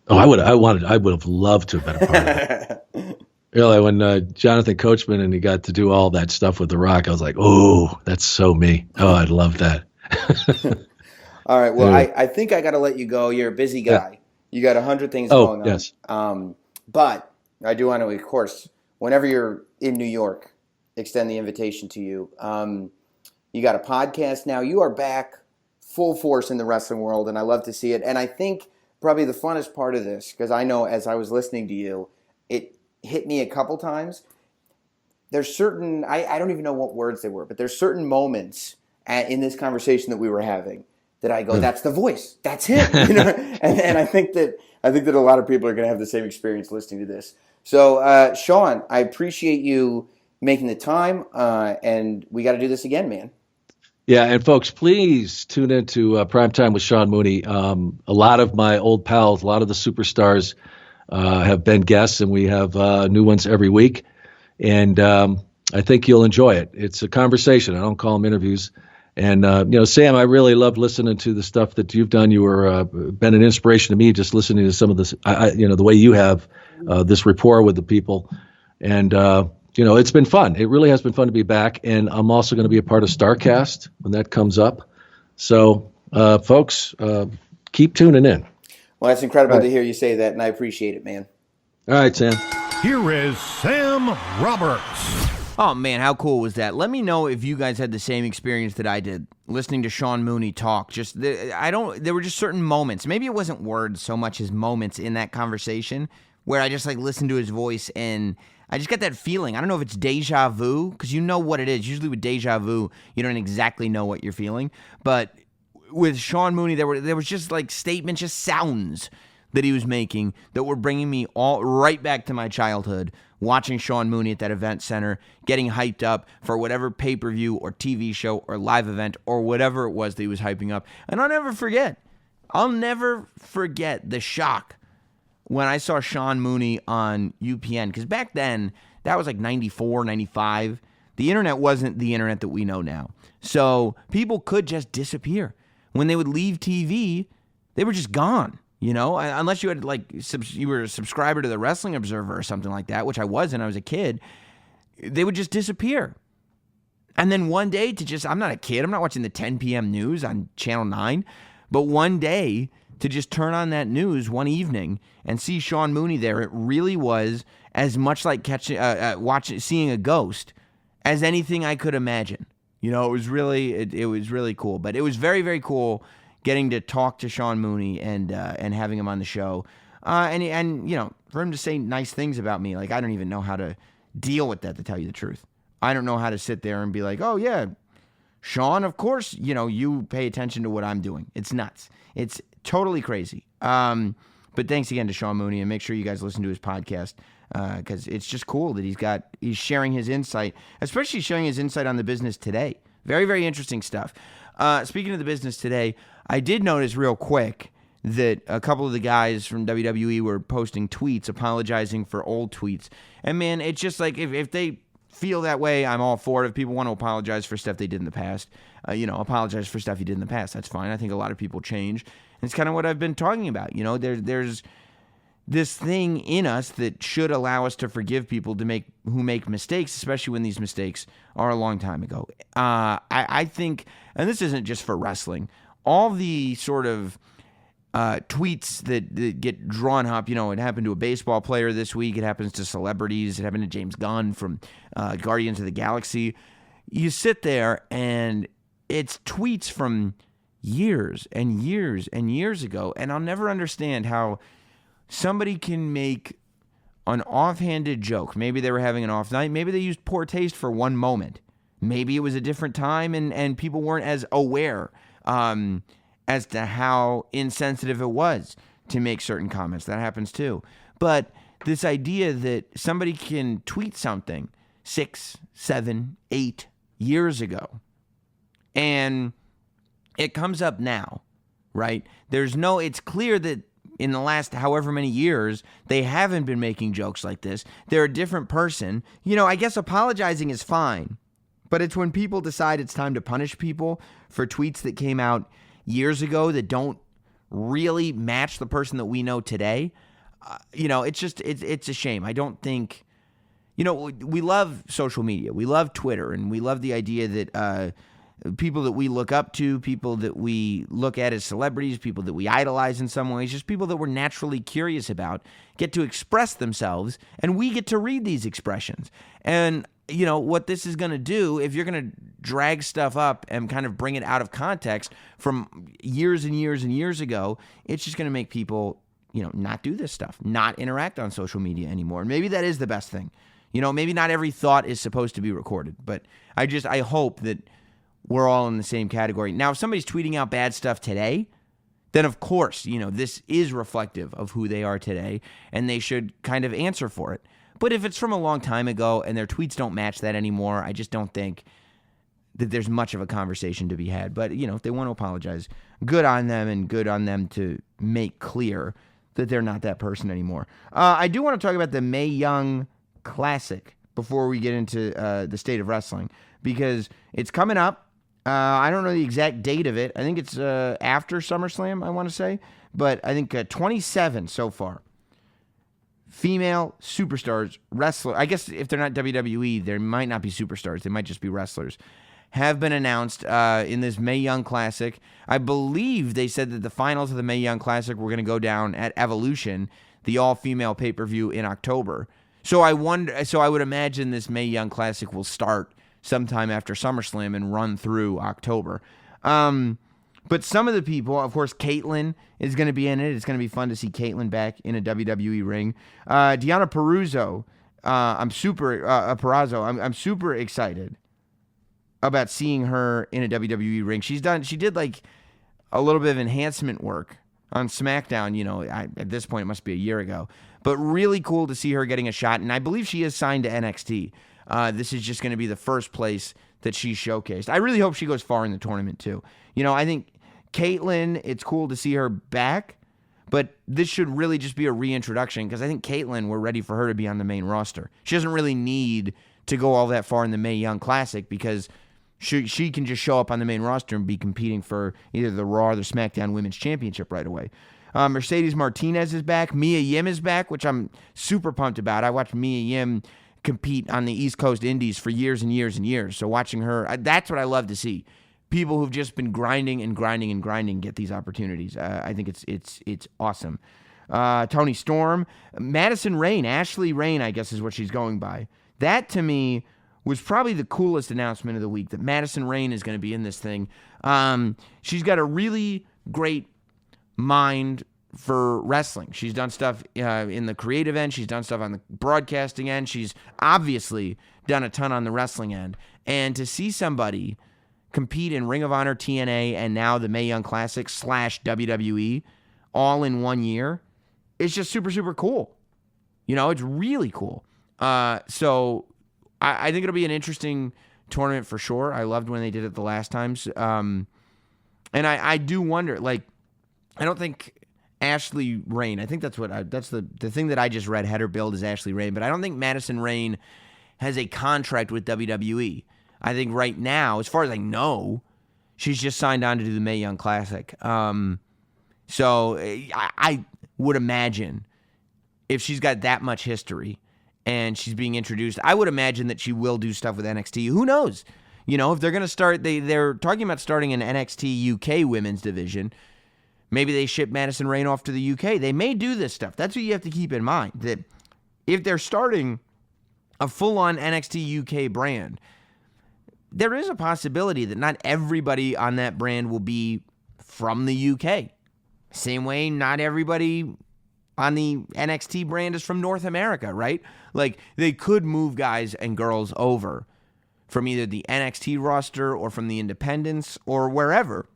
Oh, I would have loved to have been a part of it. Really, when Jonathan Coachman and he got to do all that stuff with The Rock, I was like, oh, that's so me. Oh, I'd love that. All right. Well, I think I got to let you go. You're a busy guy. Yeah. You got 100 things going on. Yes. But I do want to, of course, whenever you're in New York, extend the invitation to you. You got a podcast now. You are back full force in the wrestling world, and I love to see it. And I think probably the funnest part of this, because I know as I was listening to you, it hit me a couple times. There's certain, I don't even know what words they were, but there's certain moments in this conversation that we were having that I go, that's the voice. That's him. And I think that a lot of people are going to have the same experience listening to this. So, Sean, I appreciate you making the time, and we got to do this again, man. Yeah, and folks, please tune into Primetime with Sean Mooney. A lot of my old pals, a lot of the superstars have been guests, and we have new ones every week. And I think you'll enjoy it. It's a conversation. I don't call them interviews. And, Sam, I really loved listening to the stuff that you've done. You were been an inspiration to me just listening to some of this, the way you have this rapport with the people. And, it's been fun. It really has been fun to be back. And I'm also going to be a part of StarCast when that comes up. So, folks, keep tuning in. Well, that's incredible to hear you say that, and I appreciate it, man. All right, Sam. Here is Sam Roberts. Oh, man, how cool was that? Let me know if you guys had the same experience that I did, listening to Sean Mooney talk. There were just certain moments. Maybe it wasn't words so much as moments in that conversation where I just, listened to his voice, and I just got that feeling. I don't know if it's deja vu, because you know what it is. Usually with deja vu, you don't exactly know what you're feeling. But with Sean Mooney, there was just, statements, just sounds that he was making that were bringing me all right back to my childhood, watching Sean Mooney at that event center, getting hyped up for whatever pay-per-view or TV show or live event or whatever it was that he was hyping up. And I'll never forget the shock when I saw Sean Mooney on UPN, because back then, that was 94, 95. The internet wasn't the internet that we know now. So people could just disappear. When they would leave TV, they were just gone. Unless you had you were a subscriber to the Wrestling Observer or something like that, which I wasn't. I was a kid. They would just disappear. And then one day I'm not a kid. I'm not watching the 10 p.m. news on Channel 9. But one day to just turn on that news one evening and see Sean Mooney there, it really was as much like seeing a ghost as anything I could imagine. It was really cool. But it was very, very cool getting to talk to Sean Mooney and having him on the show, and for him to say nice things about me, I don't even know how to deal with that, to tell you the truth. I don't know how to sit there and be like, oh yeah, Sean, of course, you pay attention to what I'm doing. It's nuts. It's totally crazy. But thanks again to Sean Mooney, and make sure you guys listen to his podcast, because it's just cool that he's sharing his insight, especially sharing his insight on the business today. Very, very interesting stuff. Speaking of the business today, I did notice real quick that a couple of the guys from WWE were posting tweets apologizing for old tweets. And man, it's just if they feel that way, I'm all for it. If people want to apologize for stuff they did in the past, apologize for stuff you did in the past. That's fine. I think a lot of people change. And it's kind of what I've been talking about. There's this thing in us that should allow us to forgive people who make mistakes, especially when these mistakes are a long time ago. I think, and this isn't just for wrestling, all the sort of tweets that get drawn up, it happened to a baseball player this week, it happens to celebrities, it happened to James Gunn from Guardians of the Galaxy. You sit there and it's tweets from years and years and years ago, and I'll never understand how somebody can make an offhanded joke. Maybe they were having an off night. Maybe they used poor taste for one moment. Maybe it was a different time and people weren't as aware as to how insensitive it was to make certain comments. That happens too. But this idea that somebody can tweet something 6, 7, 8 years ago, and it comes up now, right? It's clear that in the last however many years, they haven't been making jokes like this. They're a different person. I guess apologizing is fine, but it's when people decide it's time to punish people for tweets that came out years ago that don't really match the person that we know today. It's a shame. I don't think, we love social media. We love Twitter, and we love the idea that people that we look up to, people that we look at as celebrities, people that we idolize in some ways, just people that we're naturally curious about, get to express themselves, and we get to read these expressions. And what this is going to do, if you're going to drag stuff up and kind of bring it out of context from years and years and years ago, it's just going to make people, not do this stuff, not interact on social media anymore. And maybe that is the best thing. Maybe not every thought is supposed to be recorded, but I hope that we're all in the same category. Now, if somebody's tweeting out bad stuff today, then of course, this is reflective of who they are today, and they should kind of answer for it. But if it's from a long time ago and their tweets don't match that anymore, I just don't think that there's much of a conversation to be had. But, if they want to apologize, good on them, and good on them to make clear that they're not that person anymore. I do want to talk about the Mae Young Classic before we get into the state of wrestling, because it's coming up. I don't know the exact date of it. I think it's after SummerSlam, I want to say. But I think 27 so far. Female superstars, wrestlers, I guess if they're not WWE, they might not be superstars. They might just be wrestlers, have been announced in this Mae Young Classic. I believe they said that the finals of the Mae Young Classic were going to go down at Evolution, the all-female pay-per-view in October. So I would imagine this Mae Young Classic will start sometime after SummerSlam and run through October. But some of the people, of course, Caitlyn is going to be in it. It's going to be fun to see Caitlyn back in a WWE ring. Deonna Purrazzo, I'm super excited about seeing her in a WWE ring. She did like a little bit of enhancement work on SmackDown. At this point, it must be a year ago. But really cool to see her getting a shot. And I believe she is signed to NXT. This is just going to be the first place that she's showcased. I really hope she goes far in the tournament, too. I think Caitlyn, it's cool to see her back, but this should really just be a reintroduction, because I think Caitlyn, we're ready for her to be on the main roster. She doesn't really need to go all that far in the Mae Young Classic, because she can just show up on the main roster and be competing for either the Raw or the SmackDown Women's Championship right away. Mercedes Martinez is back. Mia Yim is back, which I'm super pumped about. I watched Mia Yim compete on the East Coast Indies for years and years and years. So watching her, that's what I love to see. People who've just been grinding and grinding and grinding get these opportunities. I think it's awesome. Toni Storm, Madison Rayne, Ashley Rayne, I guess is what she's going by. That to me was probably the coolest announcement of the week, that Madison Rayne is going to be in this thing. She's got a really great mind for wrestling. She's done stuff in the creative end. She's done stuff on the broadcasting end. She's obviously done a ton on the wrestling end. And to see somebody compete in Ring of Honor, TNA, and now the Mae Young Classic / WWE all in 1 year, it's just super, super cool. It's really cool. So I think it'll be an interesting tournament for sure. I loved when they did it the last times. And I do wonder, I don't think Ashley Rayne, I think that's the thing that I just read, had her billed as Ashley Rayne, but I don't think Madison Rayne has a contract with WWE. I think right now, as far as I know, she's just signed on to do the Mae Young Classic. So I would imagine if she's got that much history and she's being introduced, I would imagine that she will do stuff with NXT. Who knows? If they're going to start, they're talking about starting an NXT UK women's division. Maybe they ship Madison Rayne off to the UK. They may do this stuff. That's what you have to keep in mind. That if they're starting a full-on NXT UK brand, there is a possibility that not everybody on that brand will be from the UK. Same way not everybody on the NXT brand is from North America, right? They could move guys and girls over from either the NXT roster or from the independents or wherever,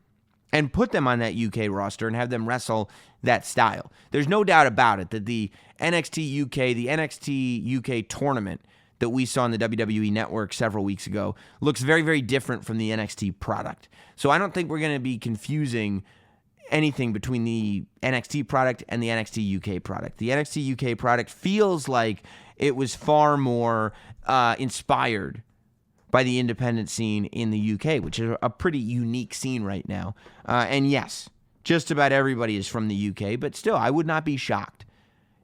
and put them on that UK roster and have them wrestle that style. There's no doubt about it that the NXT UK tournament that we saw on the WWE Network several weeks ago looks very, very different from the NXT product. So I don't think we're going to be confusing anything between the NXT product and the NXT UK product. The NXT UK product feels like it was far more inspired by the independent scene in the UK, which is a pretty unique scene right now. And yes, just about everybody is from the UK, but still, I would not be shocked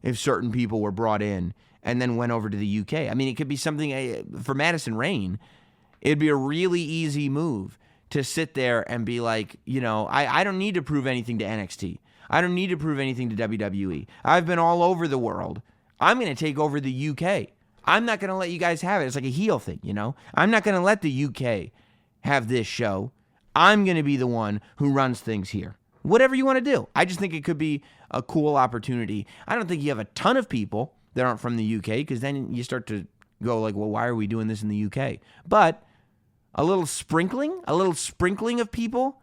if certain people were brought in and then went over to the UK. I mean, it could be something, for Madison Rayne, it'd be a really easy move to sit there and be like, I don't need to prove anything to NXT. I don't need to prove anything to WWE. I've been all over the world. I'm going to take over the UK. I'm not going to let you guys have it. It's like a heel thing, you know? I'm not going to let the UK have this show. I'm going to be the one who runs things here. Whatever you want to do. I just think it could be a cool opportunity. I don't think you have a ton of people that aren't from the UK, because then you start to go like, well, why are we doing this in the UK? But a little sprinkling of people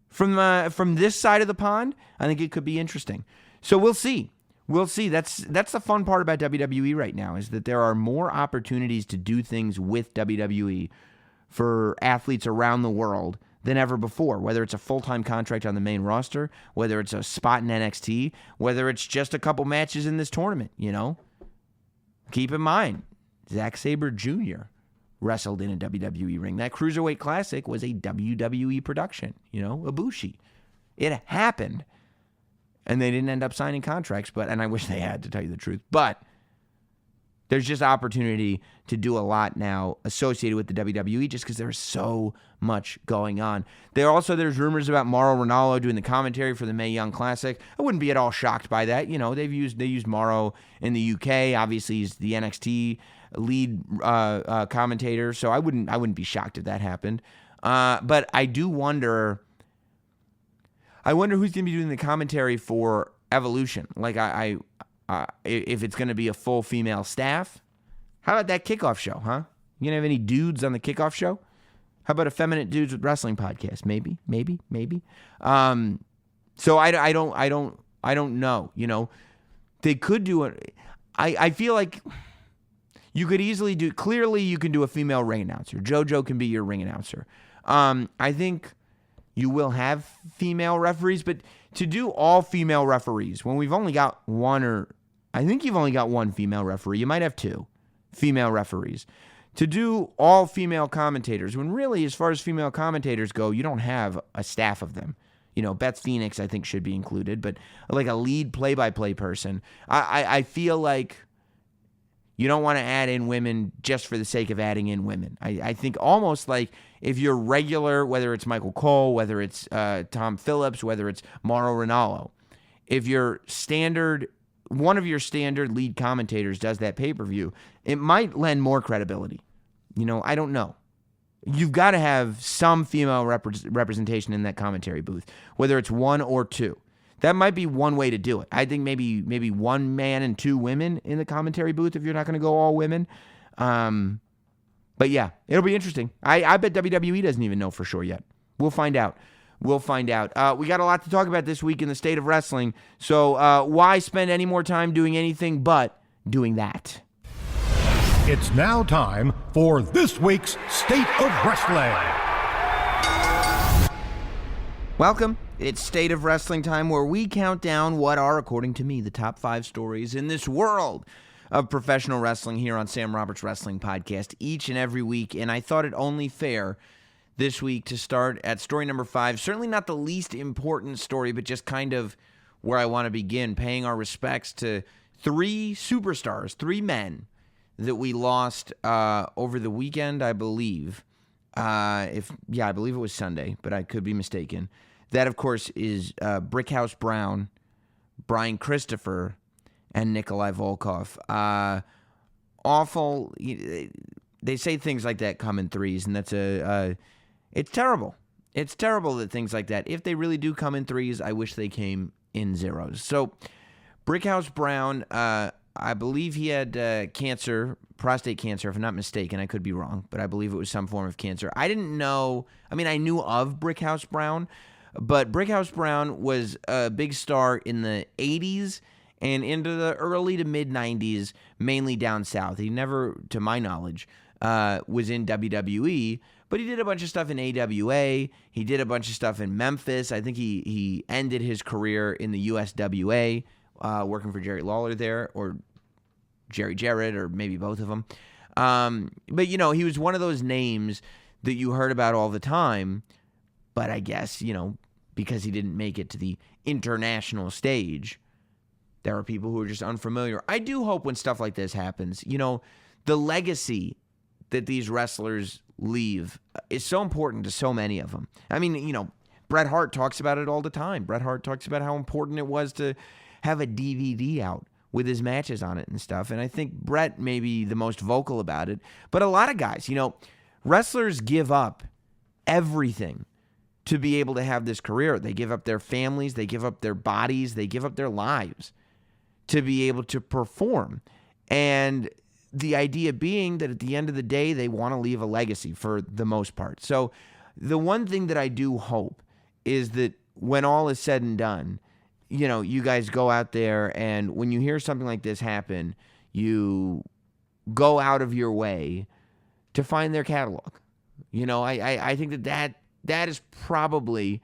from this side of the pond, I think it could be interesting. So we'll see. We'll see. That's the fun part about WWE right now, is that there are more opportunities to do things with WWE for athletes around the world than ever before, whether it's a full-time contract on the main roster, whether it's a spot in NXT, whether it's just a couple matches in this tournament, you know? Keep in mind, Zack Sabre Jr. wrestled in a WWE ring. That Cruiserweight Classic was a WWE production, you know, Ibushi. It happened. And they didn't end up signing contracts, and I wish they had, to tell you the truth. But there's just opportunity to do a lot now associated with the WWE, just because there's so much going on. There's rumors about Mauro Ranallo doing the commentary for the Mae Young Classic. I wouldn't be at all shocked by that. You know, they used Mauro in the UK. Obviously, he's the NXT lead commentator, so I wouldn't be shocked if that happened. But I do wonder. I wonder who's going to be doing the commentary for Evolution. Like, if it's going to be a full female staff. How about that kickoff show, huh? You going to have any dudes on the kickoff show? How about Effeminate Dudes with Wrestling podcast? Maybe. So I don't know. You know, they could do it. I feel like you could easily do. Clearly, you can do a female ring announcer. JoJo can be your ring announcer. I think you will have female referees, but to do all female referees, when we've only got I think you've only got one female referee. You might have two female referees. To do all female commentators, when really, as far as female commentators go, you don't have a staff of them. You know, Beth Phoenix, I think, should be included, but like a lead play-by-play person, I feel like you don't want to add in women just for the sake of adding in women. I think almost like if you're regular, whether it's Michael Cole, whether it's Tom Phillips, whether it's Mauro Ranallo, if your one of your standard lead commentators does that pay-per-view, it might lend more credibility. You know, I don't know. You've got to have some female representation in that commentary booth, whether it's one or two. That might be one way to do it. I think maybe one man and two women in the commentary booth if you're not going to go all women. But yeah, it'll be interesting. I bet WWE doesn't even know for sure yet. We'll find out. We got a lot to talk about this week in the state of wrestling. So why spend any more time doing anything but doing that? It's now time for this week's State of Wrestling. Welcome. It's State of Wrestling time, where we count down what are, according to me, the top 5 stories in this world of professional wrestling here on Sam Roberts Wrestling Podcast each and every week. And I thought it only fair this week to start at story number 5. Certainly not the least important story, but just kind of where I want to begin, paying our respects to 3 superstars, 3 men that we lost over the weekend, I believe. I believe it was Sunday, but I could be mistaken. That, of course, is Brickhouse Brown, Brian Christopher, and Nikolai Volkov. Awful. They say things like that come in threes, and that's it's terrible. It's terrible that things like that, if they really do come in threes, I wish they came in zeros. So, Brickhouse Brown, I believe he had cancer, prostate cancer, if I'm not mistaken. I could be wrong, but I believe it was some form of cancer. I didn't know. I mean, I knew of Brickhouse Brown, but Brickhouse Brown was a big star in the 80s and into the early to mid-90s, mainly down south. He never, to my knowledge, was in WWE, but he did a bunch of stuff in AWA. He did a bunch of stuff in Memphis. I think he ended his career in the USWA, working for Jerry Lawler there, or Jerry Jarrett, or maybe both of them. But, you know, he was one of those names that you heard about all the time, but I guess, you know, because he didn't make it to the international stage, there are people who are just unfamiliar. I do hope when stuff like this happens, you know, the legacy that these wrestlers leave is so important to so many of them. I mean, you know, Bret Hart talks about it all the time. Bret Hart talks about how important it was to have a DVD out with his matches on it and stuff. And I think Brett may be the most vocal about it. But a lot of guys, wrestlers give up everything to be able to have this career. They give up their families, they give up their bodies, they give up their lives to be able to perform. And the idea being that at the end of the day, they want to leave a legacy for the most part. So the one thing that I do hope is that when all is said and done, you guys go out there and when you hear something like this happen, you go out of your way to find their catalog. I think that is probably,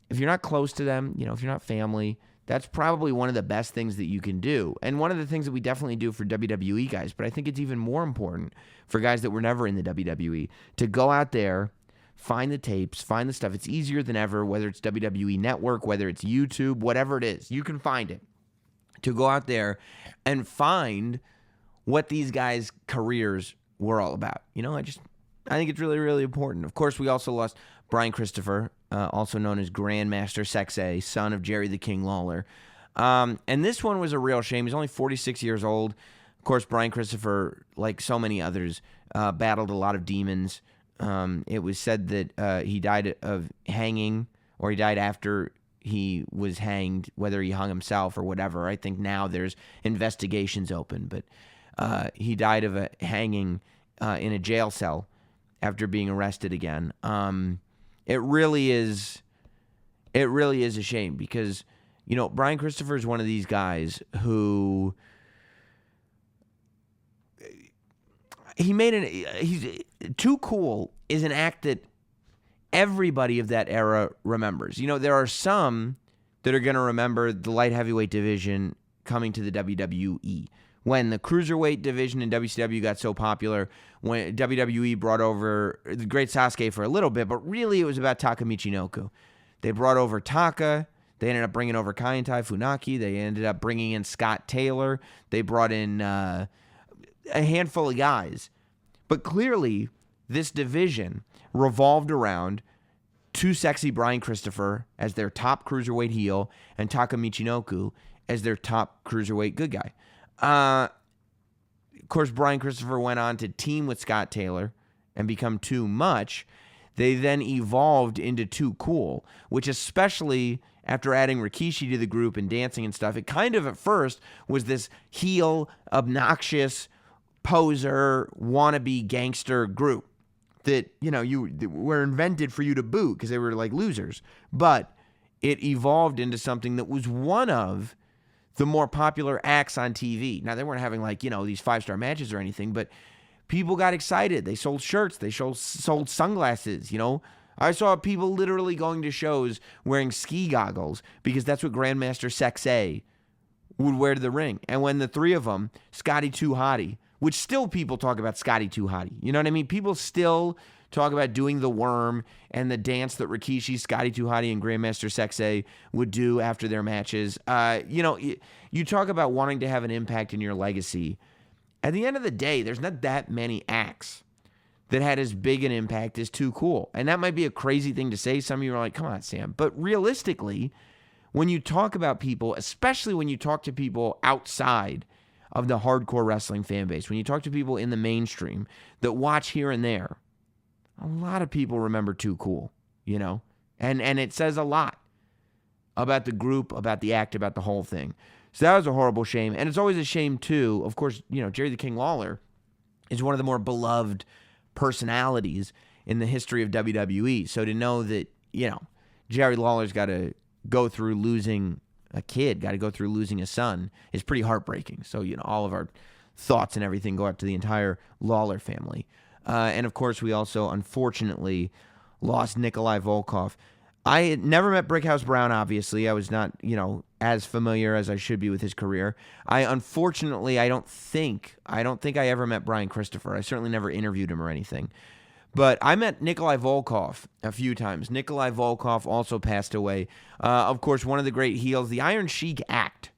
if you're not close to them, if you're not family, that's probably one of the best things that you can do. And one of the things that we definitely do for WWE guys, but I think it's even more important for guys that were never in the WWE, to go out there, find the tapes, find the stuff. It's easier than ever, whether it's WWE Network, whether it's YouTube, whatever it is, you can find it. To go out there and find what these guys' careers were all about. I think it's really, really important. Of course, we also lost Brian Christopher, also known as Grandmaster Sexay, son of Jerry the King Lawler. And this one was a real shame. He's only 46 years old. Of course, Brian Christopher, like so many others, battled a lot of demons. It was said that he died of hanging, or he died after he was hanged, whether he hung himself or whatever. I think now there's investigations open, but he died of a hanging in a jail cell after being arrested again. It really is a shame because, Brian Christopher is one of these guys who he's Too Cool is an act that everybody of that era remembers. There are some that are going to remember the light heavyweight division coming to the WWE. When the cruiserweight division in WCW got so popular, when WWE brought over the Great Sasuke for a little bit, but really it was about Taka Michinoku. They brought over Taka. They ended up bringing over Kaientai Funaki. They ended up bringing in Scott Taylor. They brought in a handful of guys. But clearly, this division revolved around Too Sexy Brian Christopher as their top cruiserweight heel and Taka Michinoku as their top cruiserweight good guy. Of course, Brian Christopher went on to team with Scott Taylor and become Too Much. They then evolved into Too Cool, which especially after adding Rikishi to the group and dancing and stuff, it kind of at first was this heel, obnoxious, poser, wannabe gangster group that, were invented for you to boo because they were like losers. But it evolved into something that was one of the more popular acts on TV. Now, they weren't having these 5-star matches or anything, but people got excited. They sold shirts. They sold sunglasses, I saw people literally going to shows wearing ski goggles because that's what Grandmaster Sexay would wear to the ring. And when the three of them, Scotty 2 Hotty, which still people talk about Scotty 2 Hotty. You know what I mean? People still talk about doing the worm and the dance that Rikishi, Scotty 2 Hotty, and Grandmaster Sexay would do after their matches. You talk about wanting to have an impact in your legacy. At the end of the day, there's not that many acts that had as big an impact as Too Cool. And that might be a crazy thing to say. Some of you are like, come on, Sam. But realistically, when you talk about people, especially when you talk to people outside of the hardcore wrestling fan base, when you talk to people in the mainstream that watch here and there, a lot of people remember Too Cool, and it says a lot about the group, about the act, about the whole thing. So that was a horrible shame. And it's always a shame, too. Of course, Jerry the King Lawler is one of the more beloved personalities in the history of WWE. So to know that, Jerry Lawler's got to go through losing a kid, got to go through losing a son is pretty heartbreaking. So, all of our thoughts and everything go out to the entire Lawler family. And, of course, we also, unfortunately, lost Nikolai Volkov. I had never met Brickhouse Brown, obviously. I was not, as familiar as I should be with his career. I don't think I ever met Brian Christopher. I certainly never interviewed him or anything. But I met Nikolai Volkov a few times. Nikolai Volkov also passed away. Of course, one of the great heels, the Iron Sheik act,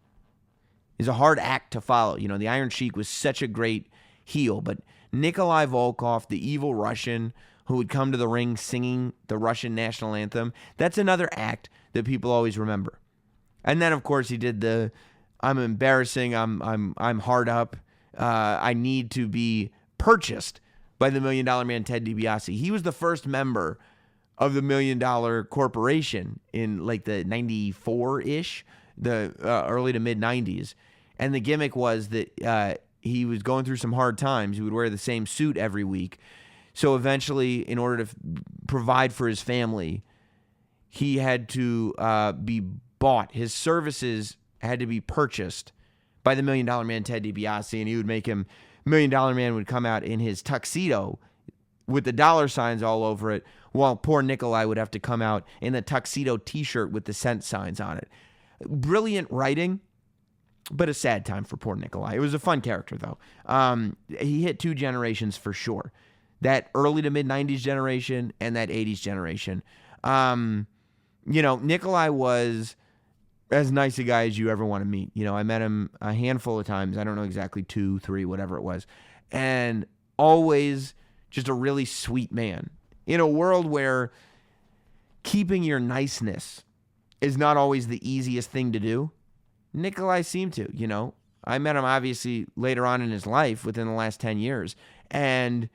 is a hard act to follow. The Iron Sheik was such a great heel, but Nikolai Volkov, the evil Russian who would come to the ring singing the Russian national anthem, that's another act that people always remember. And then, of course, he did the I'm embarrassing. I'm hard up. I need to be purchased by the $1 Million Man Ted DiBiase. He was the first member of the $1 Million Corporation in like the 94-ish, the early to mid 90s. And the gimmick was that he was going through some hard times. He would wear the same suit every week. So eventually, in order to provide for his family, he had to be bought. His services had to be purchased by the $1 Million Man Ted DiBiase, and he would make him $1 Million Man would come out in his tuxedo with the dollar signs all over it, while poor Nikolai would have to come out in a tuxedo T-shirt with the cent signs on it. Brilliant writing, but a sad time for poor Nikolai. It was a fun character, though. He hit two generations for sure. That early to mid-90s generation and that 80s generation. Nikolai was as nice a guy as you ever want to meet. I met him a handful of times. I don't know exactly 2, 3, whatever it was. And always just a really sweet man. In a world where keeping your niceness is not always the easiest thing to do, Nikolai seemed to, I met him obviously later on in his life within the last 10 years. And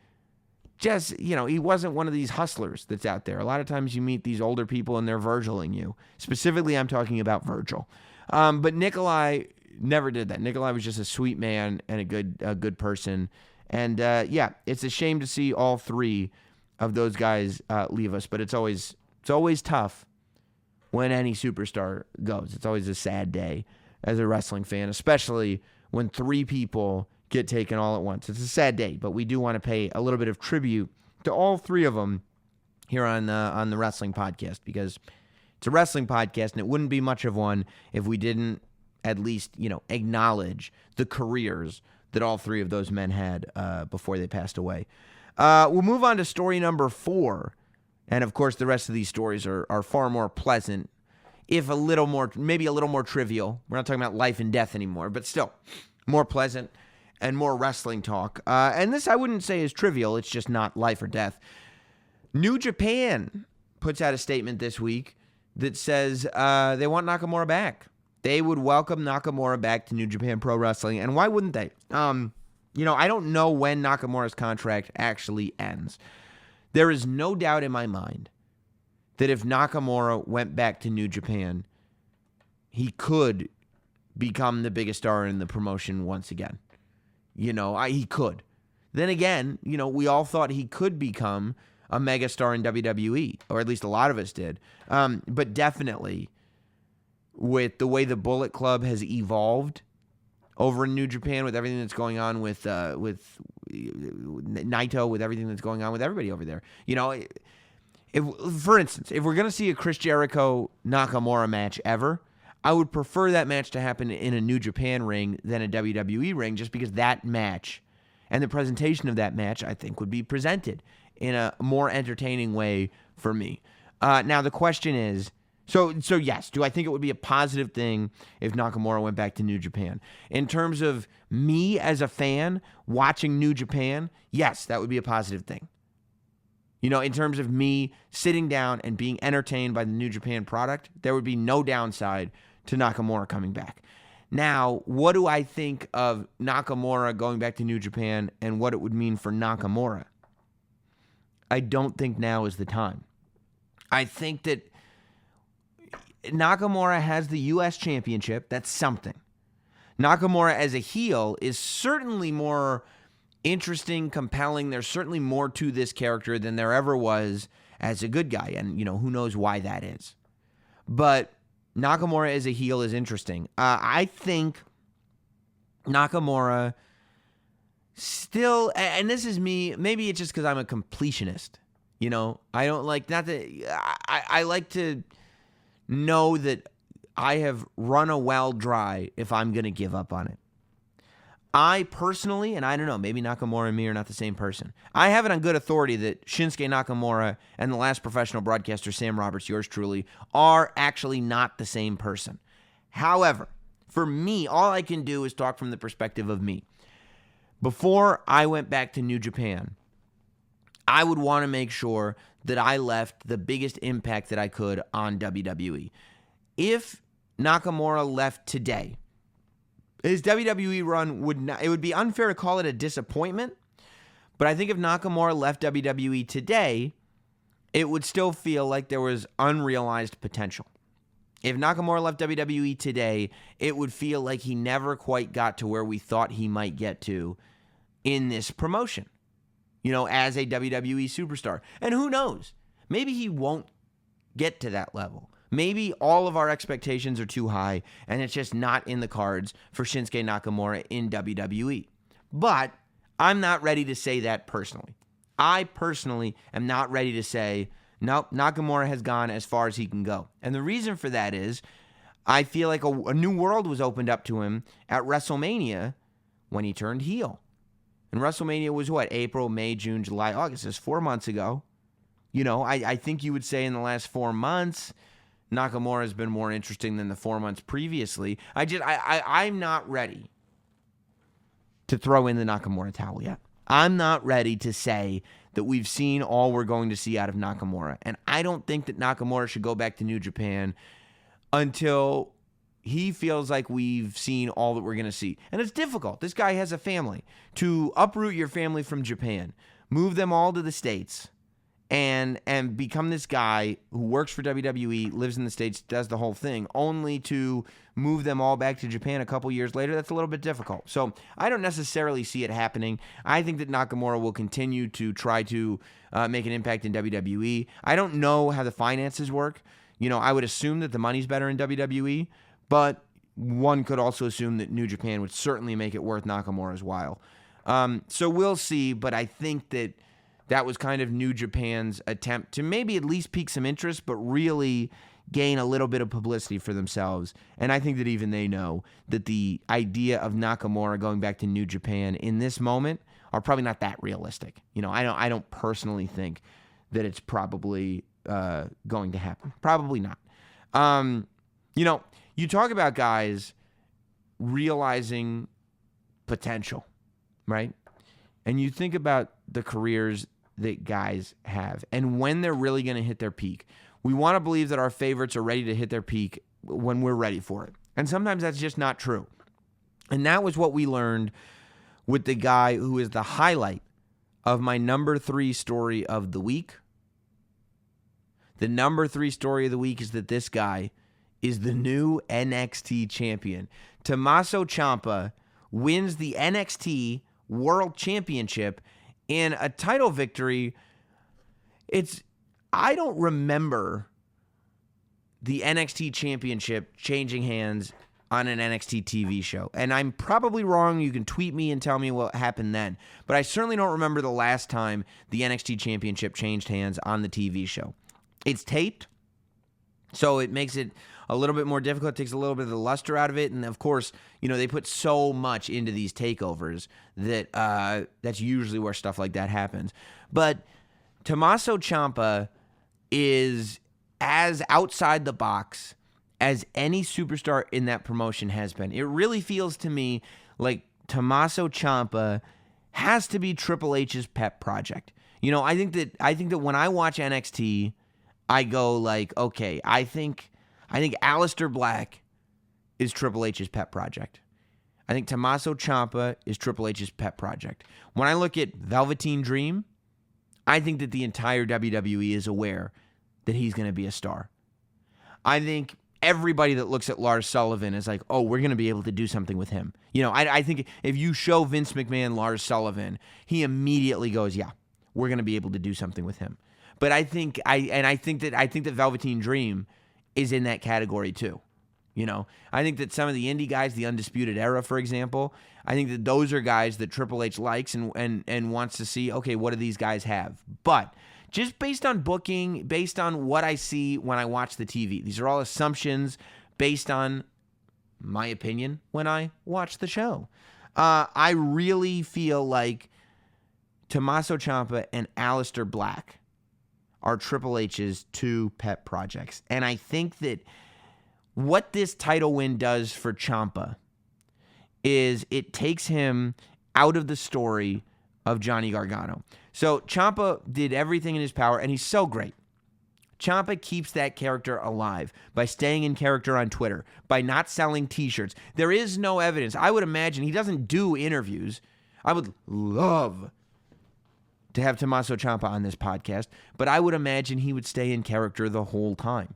just, he wasn't one of these hustlers that's out there. A lot of times you meet these older people and they're Virgiling you. Specifically, I'm talking about Virgil. But Nikolai never did that. Nikolai was just a sweet man and a good person. And it's a shame to see all three of those guys leave us. But it's always tough when any superstar goes. It's always a sad day as a wrestling fan, especially when three people get taken all at once. It's a sad day, but we do want to pay a little bit of tribute to all three of them here on the wrestling podcast, because it's a wrestling podcast and it wouldn't be much of one if we didn't at least, acknowledge the careers that all three of those men had before they passed away. We'll move on to story number 4. And of course, the rest of these stories are far more pleasant, if maybe a little more trivial. We're not talking about life and death anymore, but still more pleasant and more wrestling talk. And this I wouldn't say is trivial. It's just not life or death. New Japan puts out a statement this week that says they want Nakamura back. They would welcome Nakamura back to New Japan Pro Wrestling. And why wouldn't they? I don't know when Nakamura's contract actually ends. There is no doubt in my mind that if Nakamura went back to New Japan, he could become the biggest star in the promotion once again. He could. Then again, we all thought he could become a megastar in WWE, or at least a lot of us did. But definitely, with the way the Bullet Club has evolved over in New Japan, with everything that's going on with Naito, with everything that's going on with everybody over there. For instance, if we're going to see a Chris Jericho-Nakamura match ever, I would prefer that match to happen in a New Japan ring than a WWE ring, just because that match and the presentation of that match, I think, would be presented in a more entertaining way for me. Now, the question is, so yes, do I think it would be a positive thing if Nakamura went back to New Japan? In terms of me as a fan watching New Japan, yes, that would be a positive thing. In terms of me sitting down and being entertained by the New Japan product, there would be no downside to Nakamura coming back. Now, what do I think of Nakamura going back to New Japan and what it would mean for Nakamura? I don't think now is the time. I think that Nakamura has the U.S. Championship. That's something. Nakamura as a heel is certainly more interesting, compelling. There's certainly more to this character than there ever was as a good guy. And, who knows why that is. But Nakamura as a heel is interesting. I think Nakamura still, and this is me, maybe it's just because I'm a completionist. I don't like, not that, I like to know that I have run a well dry if I'm going to give up on it. I personally, and I don't know, maybe Nakamura and me are not the same person. I have it on good authority that Shinsuke Nakamura and the last professional broadcaster, Sam Roberts, yours truly, are actually not the same person. However, for me, all I can do is talk from the perspective of me. Before I went back to New Japan, I would want to make sure that I left the biggest impact that I could on WWE. If Nakamura left today, His WWE run it would be unfair to call it a disappointment, but I think if Nakamura left WWE today, it would still feel like there was unrealized potential. If Nakamura left WWE today, it would feel like he never quite got to where we thought he might get to in this promotion, as a WWE superstar. And who knows? Maybe he won't get to that level. Maybe all of our expectations are too high and it's just not in the cards for Shinsuke Nakamura in WWE. But I'm not ready to say that personally. I personally am not ready to say, nope, Nakamura has gone as far as he can go. And the reason for that is I feel like a new world was opened up to him at WrestleMania when he turned heel. And WrestleMania was April, May, June, July, August. It's 4 months ago. I think you would say in the last 4 months, Nakamura has been more interesting than the 4 months previously. I'm not ready to throw in the Nakamura towel yet. I'm not ready to say that we've seen all we're going to see out of Nakamura. And I don't think that Nakamura should go back to New Japan until he feels like we've seen all that we're going to see. And it's difficult. This guy has a family. To uproot your family from Japan, move them all to the States, and become this guy who works for WWE, lives in the States, does the whole thing, only to move them all back to Japan a couple years later, that's a little bit difficult. So I don't necessarily see it happening. I think that Nakamura will continue to try to make an impact in WWE. I don't know how the finances work. I would assume that the money's better in WWE, but one could also assume that New Japan would certainly make it worth Nakamura's while. So we'll see, but I think that was kind of New Japan's attempt to maybe at least pique some interest, but really gain a little bit of publicity for themselves. And I think that even they know that the idea of Nakamura going back to New Japan in this moment are probably not that realistic. I don't personally think that it's probably going to happen. Probably not. You talk about guys realizing potential, right? And you think about the careers that guys have and when they're really going to hit their peak. We want to believe that our favorites are ready to hit their peak when we're ready for it. And sometimes that's just not true. And that was what we learned with the guy who is the highlight of my number 3 story of the week. The number 3 story of the week is that this guy is the new NXT champion. Tommaso Ciampa wins the NXT World Championship in a title victory. I don't remember the NXT Championship changing hands on an NXT TV show. And I'm probably wrong. You can tweet me and tell me what happened then. But I certainly don't remember the last time the NXT Championship changed hands on the TV show. It's taped, so it makes it a little bit more difficult. It takes a little bit of the luster out of it. And, of course, they put so much into these takeovers that that's usually where stuff like that happens. But Tommaso Ciampa is as outside the box as any superstar in that promotion has been. It really feels to me like Tommaso Ciampa has to be Triple H's pet project. I think that when I watch NXT, I go like, okay, I think Aleister Black is Triple H's pet project. I think Tommaso Ciampa is Triple H's pet project. When I look at Velveteen Dream, I think that the entire WWE is aware that he's going to be a star. I think everybody that looks at Lars Sullivan is like, oh, we're going to be able to do something with him. I think if you show Vince McMahon Lars Sullivan, he immediately goes, yeah, we're going to be able to do something with him. But I think that Velveteen Dream is in that category too. I think that some of the indie guys, the Undisputed Era, for example, I think that those are guys that Triple H likes and wants to see, okay, what do these guys have? But just based on booking, based on what I see when I watch the TV, these are all assumptions based on my opinion when I watch the show. I really feel like Tommaso Ciampa and Aleister Black are Triple H's 2 pet projects. And I think that what this title win does for Ciampa is it takes him out of the story of Johnny Gargano. So Ciampa did everything in his power, and he's so great. Ciampa keeps that character alive by staying in character on Twitter, by not selling t-shirts. There is no evidence. I would imagine he doesn't do interviews. I would love to have Tommaso Ciampa on this podcast, but I would imagine he would stay in character the whole time.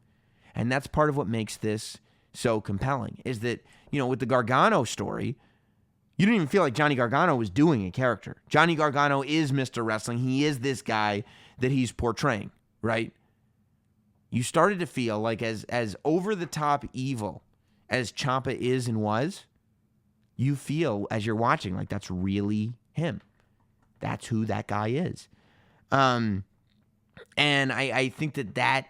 And that's part of what makes this so compelling, is that, with the Gargano story, you didn't even feel like Johnny Gargano was doing a character. Johnny Gargano is Mr. Wrestling. He is this guy that he's portraying, right? You started to feel like as over-the-top evil as Ciampa is and was, you feel as you're watching like that's really him. That's who that guy is. And I think that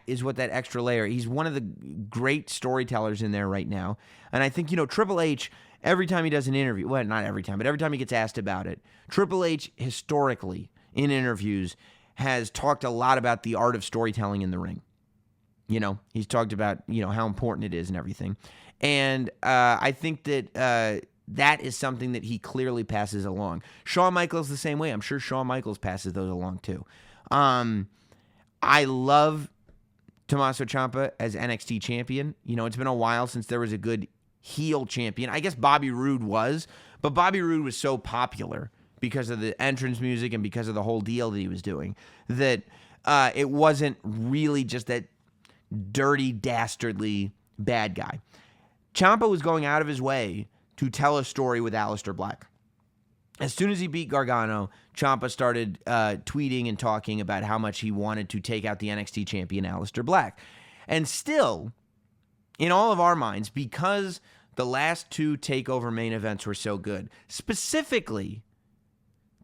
is what that extra layer. He's one of the great storytellers in there right now. And I think, Triple H, every time he does an interview, well, not every time, but every time he gets asked about it, Triple H historically in interviews has talked a lot about the art of storytelling in the ring. He's talked about, how important it is and everything. And I think that that is something that he clearly passes along. Shawn Michaels the same way. I'm sure Shawn Michaels passes those along too. I love Tommaso Ciampa as NXT champion. It's been a while since there was a good heel champion. I guess Bobby Roode was, but Bobby Roode was so popular because of the entrance music and because of the whole deal that he was doing that it wasn't really just that dirty, dastardly bad guy. Ciampa was going out of his way to tell a story with Aleister Black. As soon as he beat Gargano, Ciampa started tweeting and talking about how much he wanted to take out the NXT champion, Aleister Black. And still, in all of our minds, because the last two TakeOver main events were so good, specifically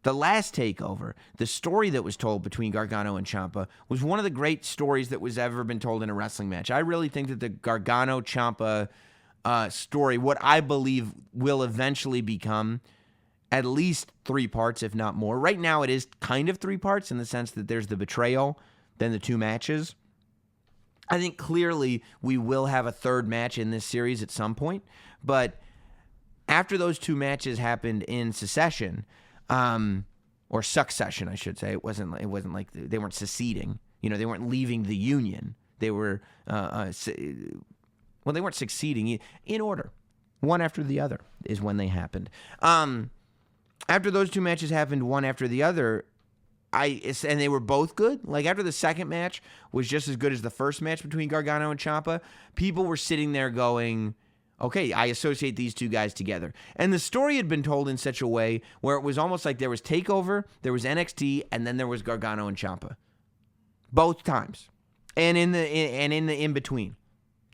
the last TakeOver, the story that was told between Gargano and Ciampa was one of the great stories that was ever been told in a wrestling match. I really think that the Gargano-Ciampa story, what I believe will eventually become at least 3 parts, if not more. Right now, it is kind of 3 parts in the sense that there's the betrayal, then the 2 matches. I think clearly we will have a 3rd match in this series at some point, but after those 2 matches happened in succession, or succession, I should say, it wasn't like they weren't seceding. They weren't leaving the union. They were, they weren't succeeding in order. One after the other is when they happened. After those 2 matches happened, one after the other, and they were both good. Like after the second match was just as good as the first match between Gargano and Ciampa, people were sitting there going, okay, I associate these 2 guys together. And the story had been told in such a way where it was almost like there was TakeOver, there was NXT, and then there was Gargano and Ciampa. Both times. And in the in-between.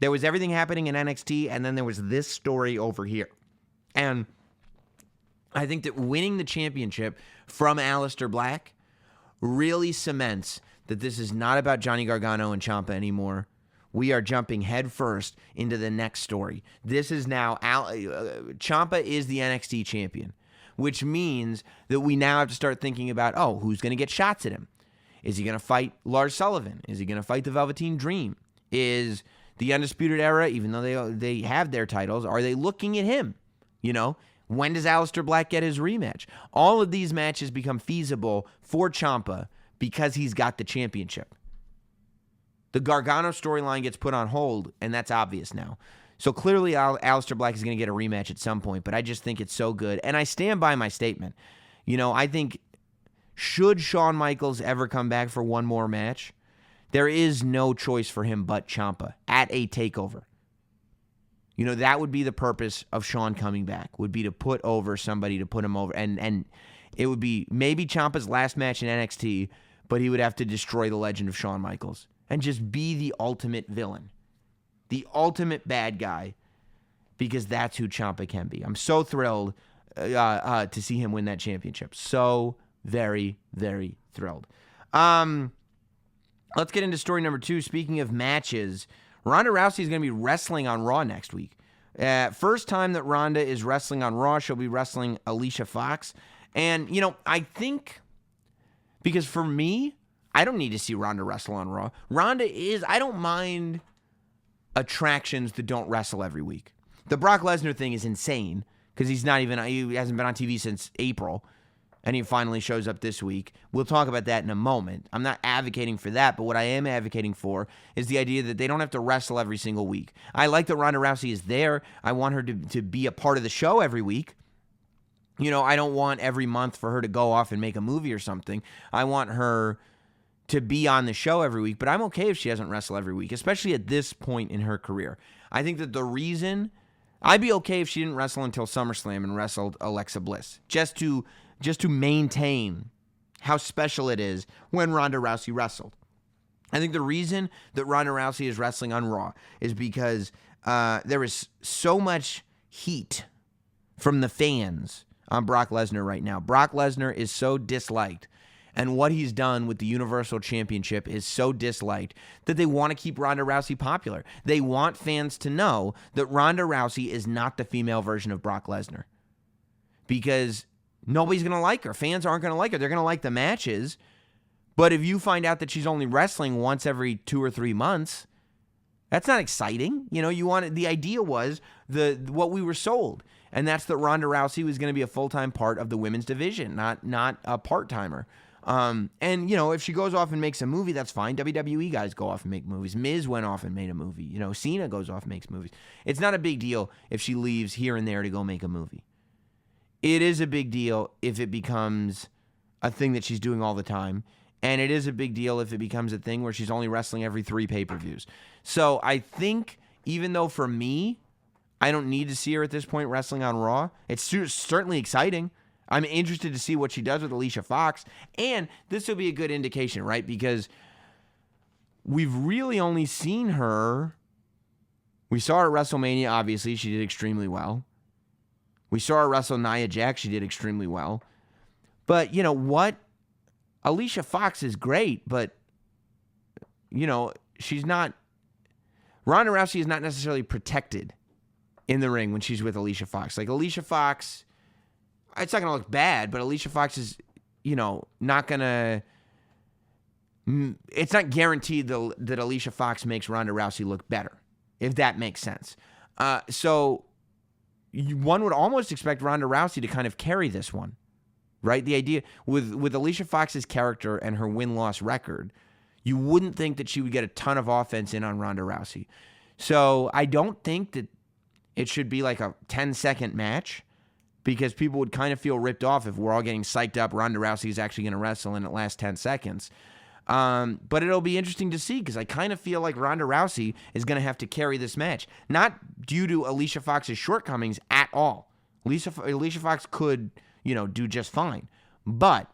There was everything happening in NXT, and then there was this story over here. And I think that winning the championship from Aleister Black really cements that this is not about Johnny Gargano and Ciampa anymore. We are jumping headfirst into the next story. This is now, Ciampa is the NXT champion, which means that we now have to start thinking about, who's going to get shots at him? Is he going to fight Lars Sullivan? Is he going to fight the Velveteen Dream? Is the Undisputed Era, even though they have their titles, are they looking at him? When does Aleister Black get his rematch? All of these matches become feasible for Ciampa because he's got the championship. The Gargano storyline gets put on hold, and that's obvious now. So clearly Aleister Black is going to get a rematch at some point, but I just think it's so good. And I stand by my statement. I think should Shawn Michaels ever come back for one more match, there is no choice for him but Ciampa at a TakeOver. That would be the purpose of Shawn coming back, would be to put over somebody, to put him over. And it would be maybe Ciampa's last match in NXT, but he would have to destroy the legend of Shawn Michaels and just be the ultimate villain, the ultimate bad guy, because that's who Ciampa can be. I'm so thrilled to see him win that championship. So very, very thrilled. Let's get into story number 2. Speaking of matches, Ronda Rousey is going to be wrestling on Raw next week. First time that Ronda is wrestling on Raw, she'll be wrestling Alicia Fox. And, I think, because for me, I don't need to see Ronda wrestle on Raw. I don't mind attractions that don't wrestle every week. The Brock Lesnar thing is insane because he hasn't been on TV since April. and he finally shows up this week. We'll talk about that in a moment. I'm not advocating for that, but what I am advocating for is the idea that they don't have to wrestle every single week. I like that Ronda Rousey is there. I want her to be a part of the show every week. You know, I don't want every month for her to go off and make a movie or something. I want her to be on the show every week, but I'm okay if she doesn't wrestle every week, especially at this point in her career. I think that the reason I'd be okay if she didn't wrestle until SummerSlam and wrestled Alexa Bliss, just to maintain how special it is when Ronda Rousey wrestled. I think the reason that Ronda Rousey is wrestling on Raw is because there is so much heat from the fans on Brock Lesnar right now. Brock Lesnar is so disliked, and what he's done with the Universal Championship is so disliked that they want to keep Ronda Rousey popular. They want fans to know that Ronda Rousey is not the female version of Brock Lesnar, because nobody's going to like her. Fans aren't going to like her. They're going to like the matches, but if you find out that she's only wrestling once every 2 or 3 months, that's not exciting. You know, the idea was what we were sold, and that's that Ronda Rousey was going to be a full-time part of the women's division, not a part-timer. And, you know, if she goes off and makes a movie, that's fine. WWE guys go off and make movies. Miz went off and made a movie. You know, Cena goes off and makes movies. It's not a big deal if she leaves here and there to go make a movie. It is a big deal if it becomes a thing that she's doing all the time. And it is a big deal if it becomes a thing where she's only wrestling every 3 pay-per-views. So I think, even though for me, I don't need to see her at this point wrestling on Raw, it's certainly exciting. I'm interested to see what she does with Alicia Fox. And this will be a good indication, right? Because we've really only seen her. We saw her at WrestleMania, obviously. She did extremely well. We saw her wrestle Nia Jax. She did extremely well. But, you know what? Alicia Fox is great, but, you know, she's not. Ronda Rousey is not necessarily protected in the ring when she's with Alicia Fox. Like, Alicia Fox, it's not going to look bad, but Alicia Fox is, you know, not going to. It's not guaranteed that Alicia Fox makes Ronda Rousey look better, if that makes sense. So one would almost expect Ronda Rousey to kind of carry this one, right? The idea with Alicia Fox's character and her win-loss record, you wouldn't think that she would get a ton of offense in on Ronda Rousey. So I don't think that it should be like a 10-second match, because people would kind of feel ripped off if we're all getting psyched up. Ronda Rousey is actually going to wrestle and it lasts 10 seconds. But it'll be interesting to see, because I kind of feel like Ronda Rousey is going to have to carry this match. Not due to Alicia Fox's shortcomings at all. Alicia Fox could, you know, do just fine. But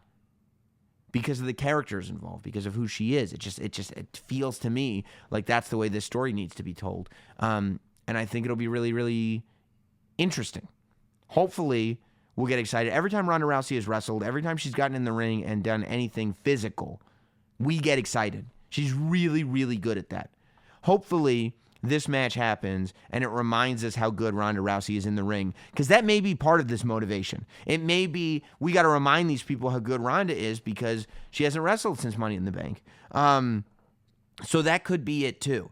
because of the characters involved, because of who she is, it feels to me like that's the way this story needs to be told. And I think it'll be really, really interesting. Hopefully, we'll get excited. Every time Ronda Rousey has wrestled, every time she's gotten in the ring and done anything physical, we get excited. She's really, really good at that. Hopefully, this match happens and it reminds us how good Ronda Rousey is in the ring, because that may be part of this motivation. It may be we got to remind these people how good Ronda is because she hasn't wrestled since Money in the Bank. So that could be it too.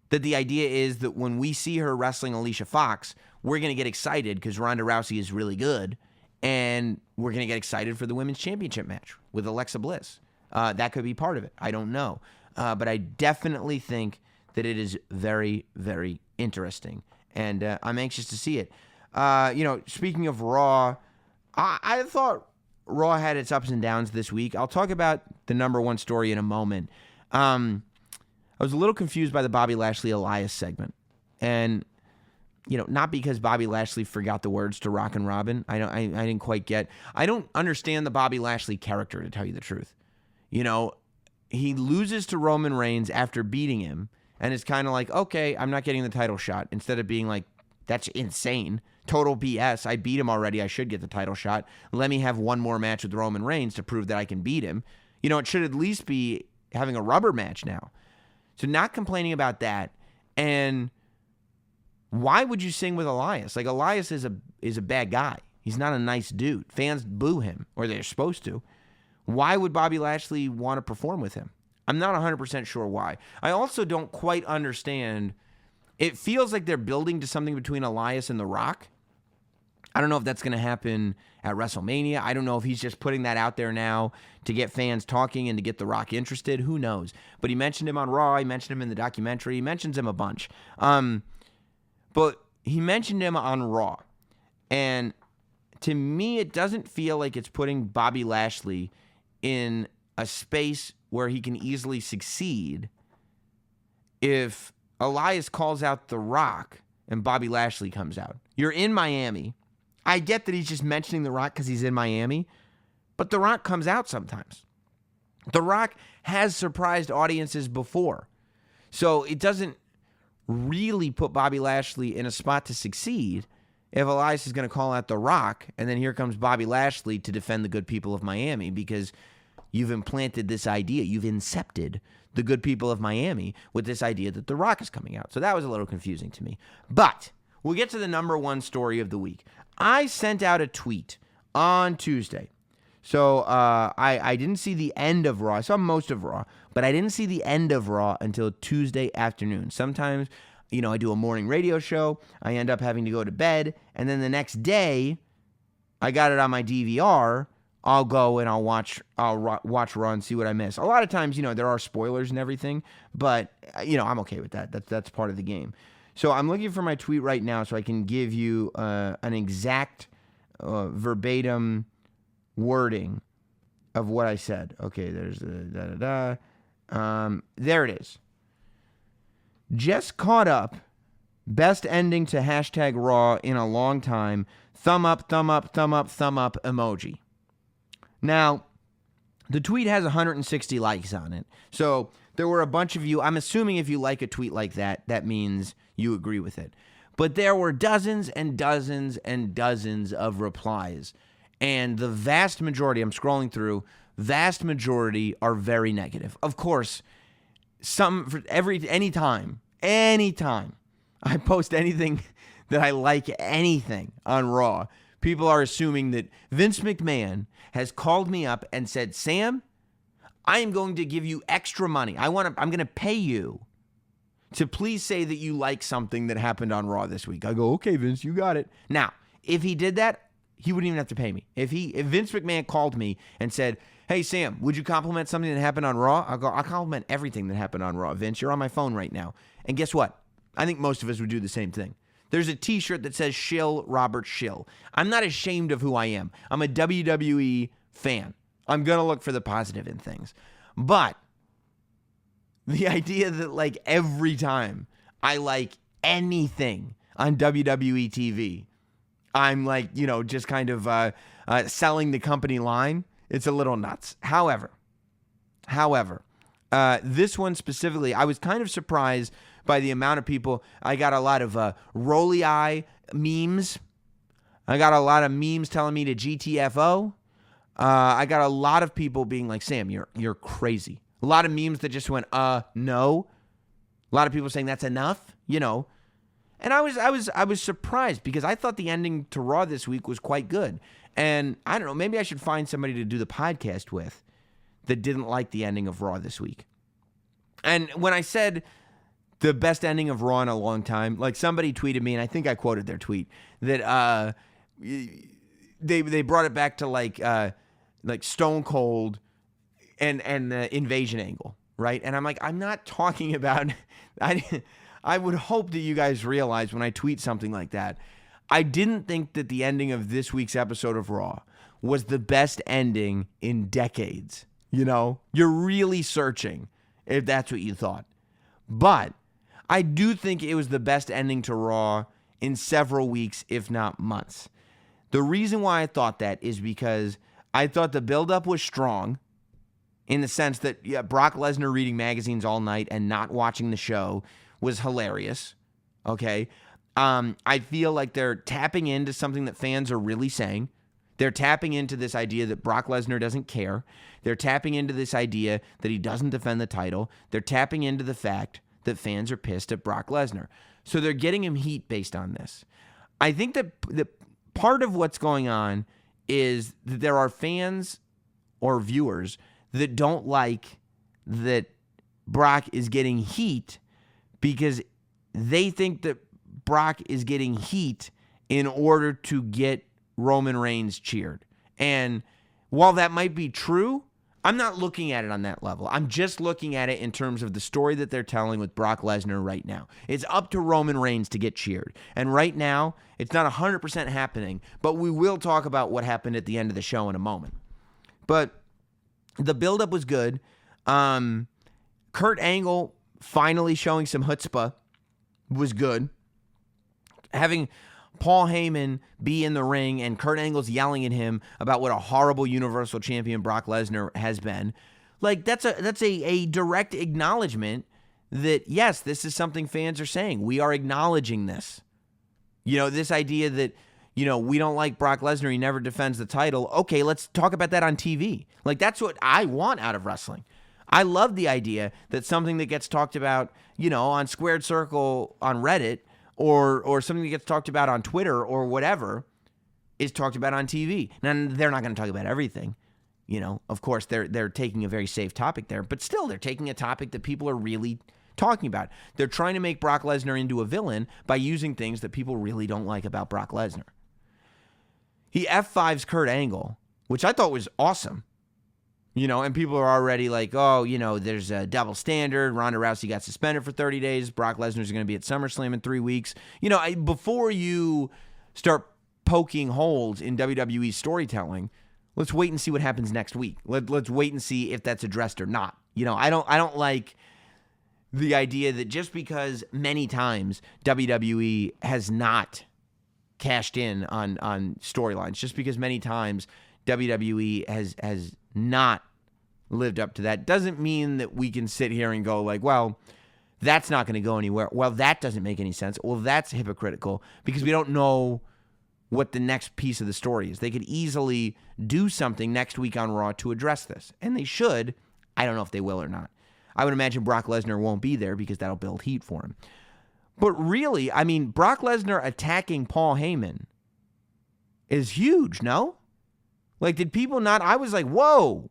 That the idea is that when we see her wrestling Alicia Fox, we're going to get excited because Ronda Rousey is really good, and we're going to get excited for the Women's Championship match with Alexa Bliss. That could be part of it. I don't know. But I definitely think that it is very, very interesting. And I'm anxious to see it. You know, speaking of Raw, I thought Raw had its ups and downs this week. I'll talk about the number one story in a moment. I was a little confused by the Bobby Lashley Elias segment. And, you know, not because Bobby Lashley forgot the words to Rockin' Robin. I didn't quite get. I don't understand the Bobby Lashley character, to tell you the truth. You know, he loses to Roman Reigns after beating him, and it's kind of like, okay, I'm not getting the title shot. Instead of being like, that's insane, total BS. I beat him already. I should get the title shot. Let me have one more match with Roman Reigns to prove that I can beat him. You know, it should at least be having a rubber match now. So not complaining about that. And why would you sing with Elias? Like, Elias is a bad guy. He's not a nice dude. Fans boo him, or they're supposed to. Why would Bobby Lashley want to perform with him? I'm not 100% sure why. I also don't quite understand. It feels like they're building to something between Elias and The Rock. I don't know if that's going to happen at WrestleMania. I don't know if he's just putting that out there now to get fans talking and to get The Rock interested. Who knows? But he mentioned him on Raw. He mentioned him in the documentary. He mentions him a bunch. But he mentioned him on Raw. And to me, it doesn't feel like it's putting Bobby Lashley in a space where he can easily succeed if Elias calls out The Rock and Bobby Lashley comes out. You're in Miami. I get that he's just mentioning The Rock because he's in Miami, but The Rock comes out sometimes. The Rock has surprised audiences before. So it doesn't really put Bobby Lashley in a spot to succeed if Elias is going to call out The Rock, and then here comes Bobby Lashley to defend the good people of Miami because you've implanted this idea. You've incepted the good people of Miami with this idea that The Rock is coming out. So that was a little confusing to me. But we'll get to the number one story of the week. I sent out a tweet on Tuesday. So I didn't see the end of Raw. I saw most of Raw, but I didn't see the end of Raw until Tuesday afternoon. Sometimes, I do a morning radio show. I end up having to go to bed. And then the next day, I got it on my DVR. I'll go and I'll watch Raw and see what I miss. A lot of times, there are spoilers and everything, but, I'm okay with that. That's part of the game. So I'm looking for my tweet right now so I can give you an exact verbatim wording of what I said. Okay, there's the there it is. Just caught up. Best ending to hashtag Raw in a long time. Thumb up, thumb up, thumb up, thumb up emoji. Now, the tweet has 160 likes on it. So there were a bunch of you. I'm assuming if you like a tweet like that, that means you agree with it. But there were dozens and dozens and dozens of replies. And the vast majority, I'm scrolling through, vast majority are very negative. Of course, anytime I post anything that I like anything on Raw, people are assuming that Vince McMahon has called me up and said, Sam, I am going to give you extra money. I'm going to pay you to please say that you like something that happened on Raw this week. I go, okay, Vince, you got it. Now, if he did that, he wouldn't even have to pay me. If Vince McMahon called me and said, hey, Sam, would you compliment something that happened on Raw? I'll compliment everything that happened on Raw. Vince, you're on my phone right now. And guess what? I think most of us would do the same thing. There's a t-shirt that says Shill, Robert Shill. I'm not ashamed of who I am. I'm a WWE fan. I'm going to look for the positive in things. But the idea that every time I like anything on WWE TV, I'm just kind of selling the company line, it's a little nuts. However, this one specifically, I was kind of surprised by the amount of people. I got a lot of rolly eye memes. I got a lot of memes telling me to GTFO. I got a lot of people being like, Sam, you're crazy. A lot of memes that just went, no. A lot of people saying that's enough, And I was surprised because I thought the ending to Raw this week was quite good. And I don't know, maybe I should find somebody to do the podcast with that didn't like the ending of Raw this week. And when I said the best ending of Raw in a long time, somebody tweeted me, and I think I quoted their tweet, that they brought it back to like Stone Cold and the invasion angle, right? And I'm like, I'm not talking about I would hope that you guys realize when I tweet something like that, I didn't think that the ending of this week's episode of Raw was the best ending in decades. You're really searching if that's what you thought. But I do think it was the best ending to Raw in several weeks, if not months. The reason why I thought that is because I thought the buildup was strong in the sense that Brock Lesnar reading magazines all night and not watching the show was hilarious, okay? I feel like they're tapping into something that fans are really saying. They're tapping into this idea that Brock Lesnar doesn't care. They're tapping into this idea that he doesn't defend the title. They're tapping into the fact that fans are pissed at Brock Lesnar. So they're getting him heat based on this. I think that the part of what's going on is that there are fans or viewers that don't like that Brock is getting heat because they think that Brock is getting heat in order to get Roman Reigns cheered. And while that might be true, I'm not looking at it on that level. I'm just looking at it in terms of the story that they're telling with Brock Lesnar right now. It's up to Roman Reigns to get cheered. And right now, it's not 100% happening, but we will talk about what happened at the end of the show in a moment. But the buildup was good. Kurt Angle finally showing some chutzpah was good. Having Paul Heyman be in the ring and Kurt Angle's yelling at him about what a horrible Universal Champion Brock Lesnar has been. Like, that's a direct acknowledgement that, yes, this is something fans are saying. We are acknowledging this. This idea that, we don't like Brock Lesnar, he never defends the title. Okay, let's talk about that on TV. Like, that's what I want out of wrestling. I love the idea that something that gets talked about, on Squared Circle on Reddit or something that gets talked about on Twitter or whatever is talked about on TV. Now, they're not going to talk about everything. Of course, they're taking a very safe topic there, but still they're taking a topic that people are really talking about. They're trying to make Brock Lesnar into a villain by using things that people really don't like about Brock Lesnar. He F5s Kurt Angle, which I thought was awesome. And people are already like, oh, there's a double standard. Ronda Rousey got suspended for 30 days. Brock Lesnar's going to be at SummerSlam in 3 weeks. Before you start poking holes in WWE storytelling, let's wait and see what happens next week. Let's wait and see if that's addressed or not. I don't like the idea that just because many times WWE has not cashed in on storylines, just because many times WWE has not lived up to that, doesn't mean that we can sit here and go like, well, that's not going to go anywhere. Well, that doesn't make any sense. Well, that's hypocritical because we don't know what the next piece of the story is. They could easily do something next week on Raw to address this, and they should. I don't know if they will or not. I would imagine Brock Lesnar won't be there because that'll build heat for him. But really, Brock Lesnar attacking Paul Heyman is huge, no? Like, did people not? I was like, whoa,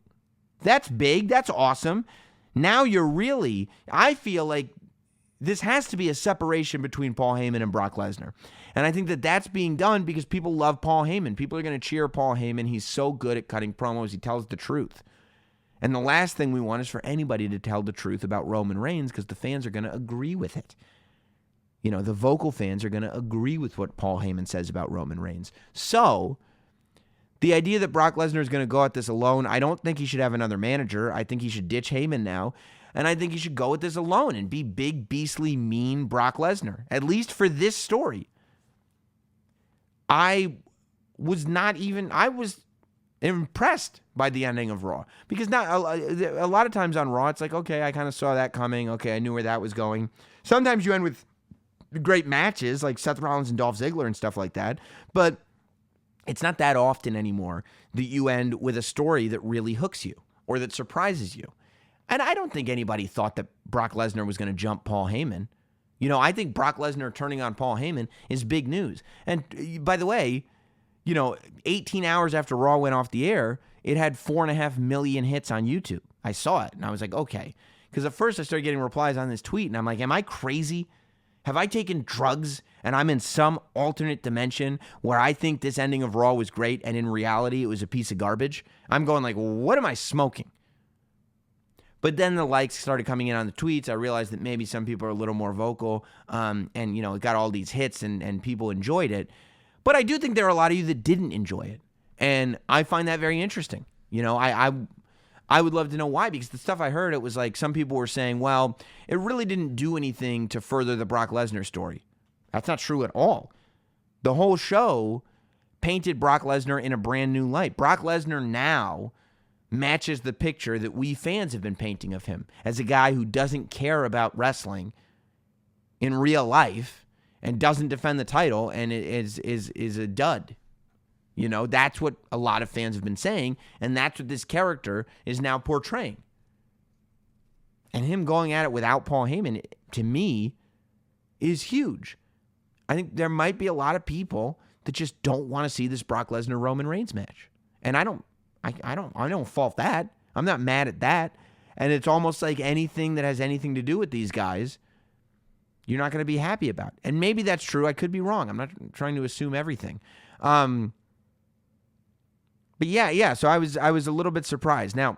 that's big. That's awesome. Now I feel like this has to be a separation between Paul Heyman and Brock Lesnar. And I think that that's being done because people love Paul Heyman. People are going to cheer Paul Heyman. He's so good at cutting promos. He tells the truth. And the last thing we want is for anybody to tell the truth about Roman Reigns because the fans are going to agree with it. The vocal fans are going to agree with what Paul Heyman says about Roman Reigns. So the idea that Brock Lesnar is going to go at this alone, I don't think he should have another manager. I think he should ditch Heyman now. And I think he should go at this alone and be big, beastly, mean Brock Lesnar, at least for this story. I was impressed by the ending of Raw. Because a lot of times on Raw, it's like, okay, I kind of saw that coming. Okay, I knew where that was going. Sometimes you end with great matches like Seth Rollins and Dolph Ziggler and stuff like that. But it's not that often anymore that you end with a story that really hooks you or that surprises you. And I don't think anybody thought that Brock Lesnar was going to jump Paul Heyman. I think Brock Lesnar turning on Paul Heyman is big news. And by the way, 18 hours after Raw went off the air, it had 4.5 million hits on YouTube. I saw it and I was like, okay. Because at first I started getting replies on this tweet and I'm like, am I crazy? Have I taken drugs and I'm in some alternate dimension where I think this ending of Raw was great and in reality it was a piece of garbage? I'm going like, what am I smoking? But then the likes started coming in on the tweets. I realized that maybe some people are a little more vocal and, it got all these hits and people enjoyed it. But I do think there are a lot of you that didn't enjoy it. And I find that very interesting. I would love to know why, because the stuff I heard, it was like some people were saying, well, it really didn't do anything to further the Brock Lesnar story. That's not true at all. The whole show painted Brock Lesnar in a brand new light. Brock Lesnar now matches the picture that we fans have been painting of him as a guy who doesn't care about wrestling in real life and doesn't defend the title and is a dud. That's what a lot of fans have been saying, and that's what this character is now portraying. And him going at it without Paul Heyman, to me, is huge. I think there might be a lot of people that just don't want to see this Brock Lesnar Roman Reigns match. And I don't fault that. I'm not mad at that. And it's almost like anything that has anything to do with these guys, you're not going to be happy about. And maybe that's true. I could be wrong. I'm not trying to assume everything. But yeah. So I was a little bit surprised. Now,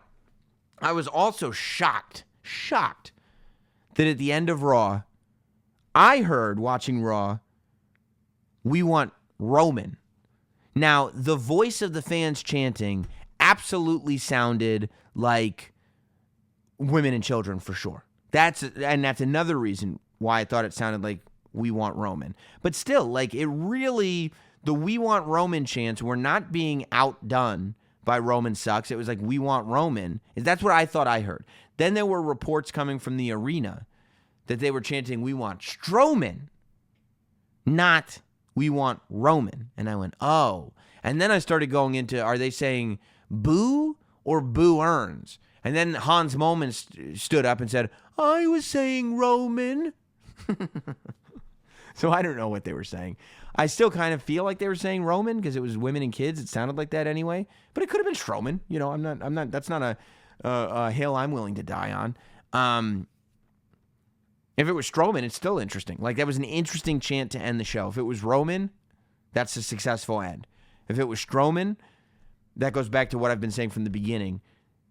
I was also shocked that at the end of Raw, I heard watching Raw, we want Roman. Now, the voice of the fans chanting absolutely sounded like women and children for sure. That's another reason why I thought it sounded like we want Roman. But still, like it really, the we want Roman chants were not being outdone by Roman sucks. It was like we want Roman. That's what I thought I heard. Then there were reports coming from the arena that they were chanting we want Strowman, not we want Roman. And I went, oh. And then I started going into, are they saying boo or boo earns? And then Hans Moman stood up and said, I was saying Roman. So I don't know what they were saying. I still kind of feel like they were saying Roman because it was women and kids. It sounded like that anyway. But it could have been Strowman. You know, I'm not. That's not a hill I'm willing to die on. If it was Strowman, it's still interesting. Like that was an interesting chant to end the show. If it was Roman, that's a successful end. If it was Strowman, that goes back to what I've been saying from the beginning,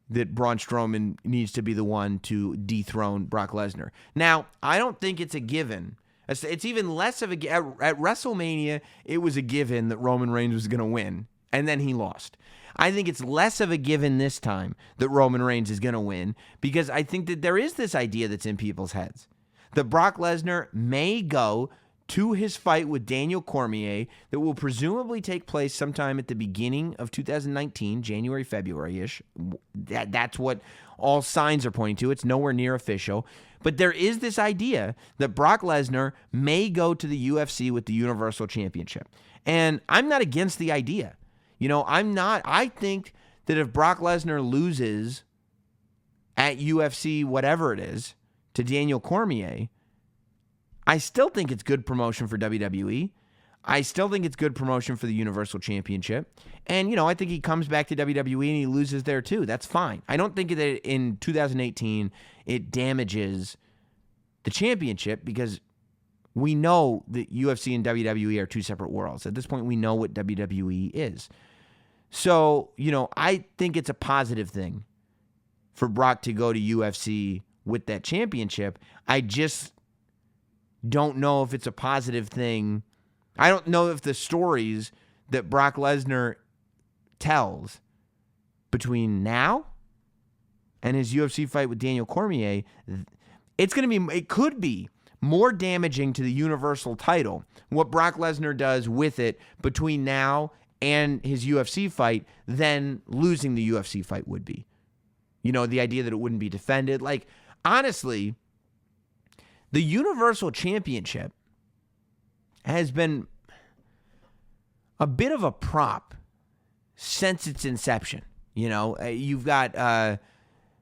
that Braun Strowman needs to be the one to dethrone Brock Lesnar. Now, I don't think it's a given. It's even less of a at WrestleMania, it was a given that Roman Reigns was going to win, and then he lost. I think it's less of a given this time that Roman Reigns is going to win because I think that there is this idea that's in people's heads that Brock Lesnar may go to his fight with Daniel Cormier that will presumably take place sometime at the beginning of 2019, January, February-ish. That's what all signs are pointing to. It's nowhere near official. But there is this idea that Brock Lesnar may go to the UFC with the Universal Championship. And I'm not against the idea. You know, I'm not. I think that if Brock Lesnar loses at UFC, whatever it is, to Daniel Cormier, I still think it's good promotion for WWE. I still think it's good promotion for the Universal Championship. And, you know, I think he comes back to WWE and he loses there too. That's fine. I don't think that in 2018 it damages the championship because we know that UFC and WWE are two separate worlds. At this point, we know what WWE is. So, you know, I think it's a positive thing for Brock to go to UFC with that championship. I just don't know if it's a positive thing. I don't know if the stories that Brock Lesnar tells between now and his UFC fight with Daniel Cormier, it could be more damaging to the Universal title, what Brock Lesnar does with it between now and his UFC fight, than losing the UFC fight would be. You know, the idea that it wouldn't be defended. Like, honestly, the Universal Championship has been a bit of a prop since its inception. You know, you've got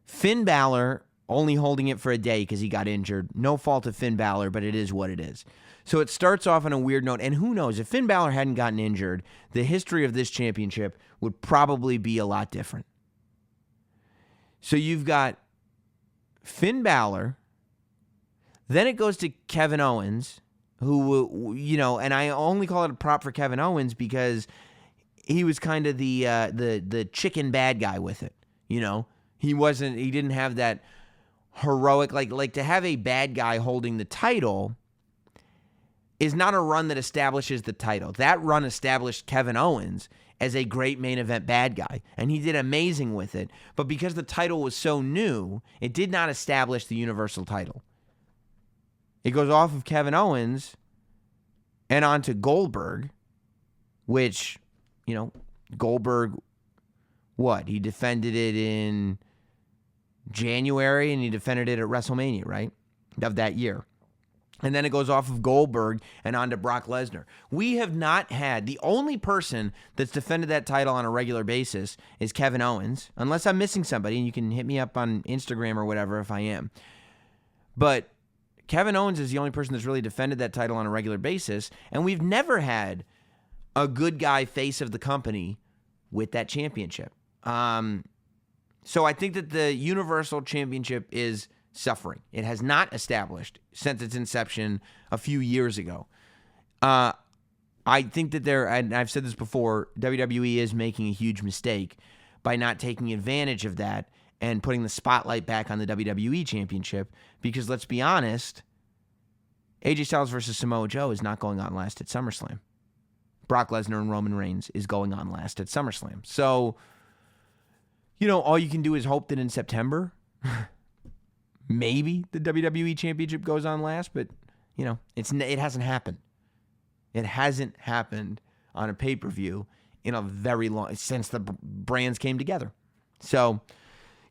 Finn Balor only holding it for a day because he got injured. No fault of Finn Balor, but it is what it is. So it starts off on a weird note. And who knows, if Finn Balor hadn't gotten injured, the history of this championship would probably be a lot different. So you've got Finn Balor. Then it goes to Kevin Owens, who, you know, and I only call it a prop for Kevin Owens because he was kind of the chicken bad guy with it. You know, he didn't have that heroic, like to have a bad guy holding the title is not a run that establishes the title. That run established Kevin Owens as a great main event bad guy, and he did amazing with it. But because the title was so new, it did not establish the Universal title. It goes off of Kevin Owens and on to Goldberg, which, you know, Goldberg, he defended it in January and he defended it at WrestleMania, right? Of that year. And then it goes off of Goldberg and on to Brock Lesnar. We have not had, the only person that's defended that title on a regular basis is Kevin Owens, unless I'm missing somebody, and you can hit me up on Instagram or whatever if I am. But Kevin Owens is the only person that's really defended that title on a regular basis, and we've never had a good guy face of the company with that championship. So I think that the Universal Championship is suffering. It has not established since its inception a few years ago. I think that and I've said this before, WWE is making a huge mistake by not taking advantage of that and putting the spotlight back on the WWE Championship, because let's be honest, AJ Styles versus Samoa Joe is not going on last at SummerSlam. Brock Lesnar and Roman Reigns is going on last at SummerSlam. So, all you can do is hope that in September, maybe the WWE Championship goes on last, but, it hasn't happened. It hasn't happened on a pay-per-view in a very long, since the brands came together. So,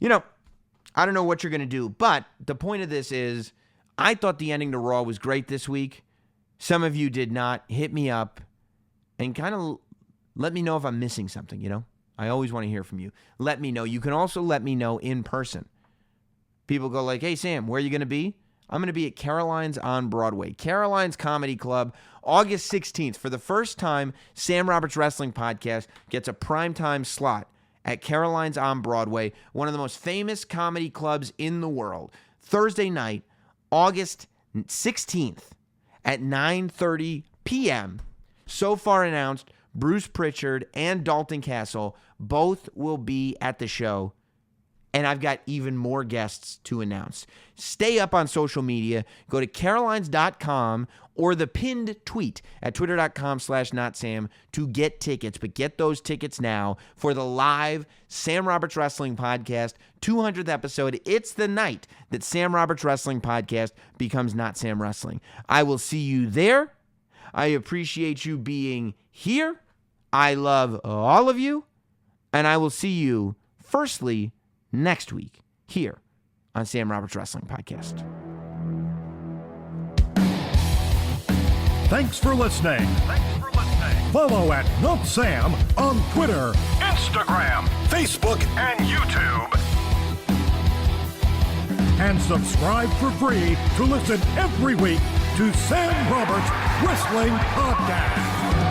I don't know what you're going to do, but the point of this is, I thought the ending to Raw was great this week. Some of you did not. Hit me up and kind of let me know if I'm missing something, I always want to hear from you. Let me know. You can also let me know in person. People go like, hey, Sam, where are you going to be? I'm going to be at Caroline's on Broadway. Caroline's Comedy Club, August 16th. For the first time, Sam Roberts Wrestling Podcast gets a primetime slot at Caroline's on Broadway, one of the most famous comedy clubs in the world. Thursday night, August 16th at 9:30 p.m. So far announced, Bruce Pritchard and Dalton Castle both will be at the show. And I've got even more guests to announce. Stay up on social media. Go to carolines.com or the pinned tweet at twitter.com/notsam to get tickets. But get those tickets now for the live Sam Roberts Wrestling Podcast 200th episode. It's the night that Sam Roberts Wrestling Podcast becomes Not Sam Wrestling. I will see you there. I appreciate you being here. I love all of you. And I will see you, firstly, next week here on Sam Roberts Wrestling Podcast. Thanks for listening. Follow at notsam on Twitter, Instagram, Facebook, and YouTube. And subscribe for free to listen every week to Sam Roberts Wrestling Podcast.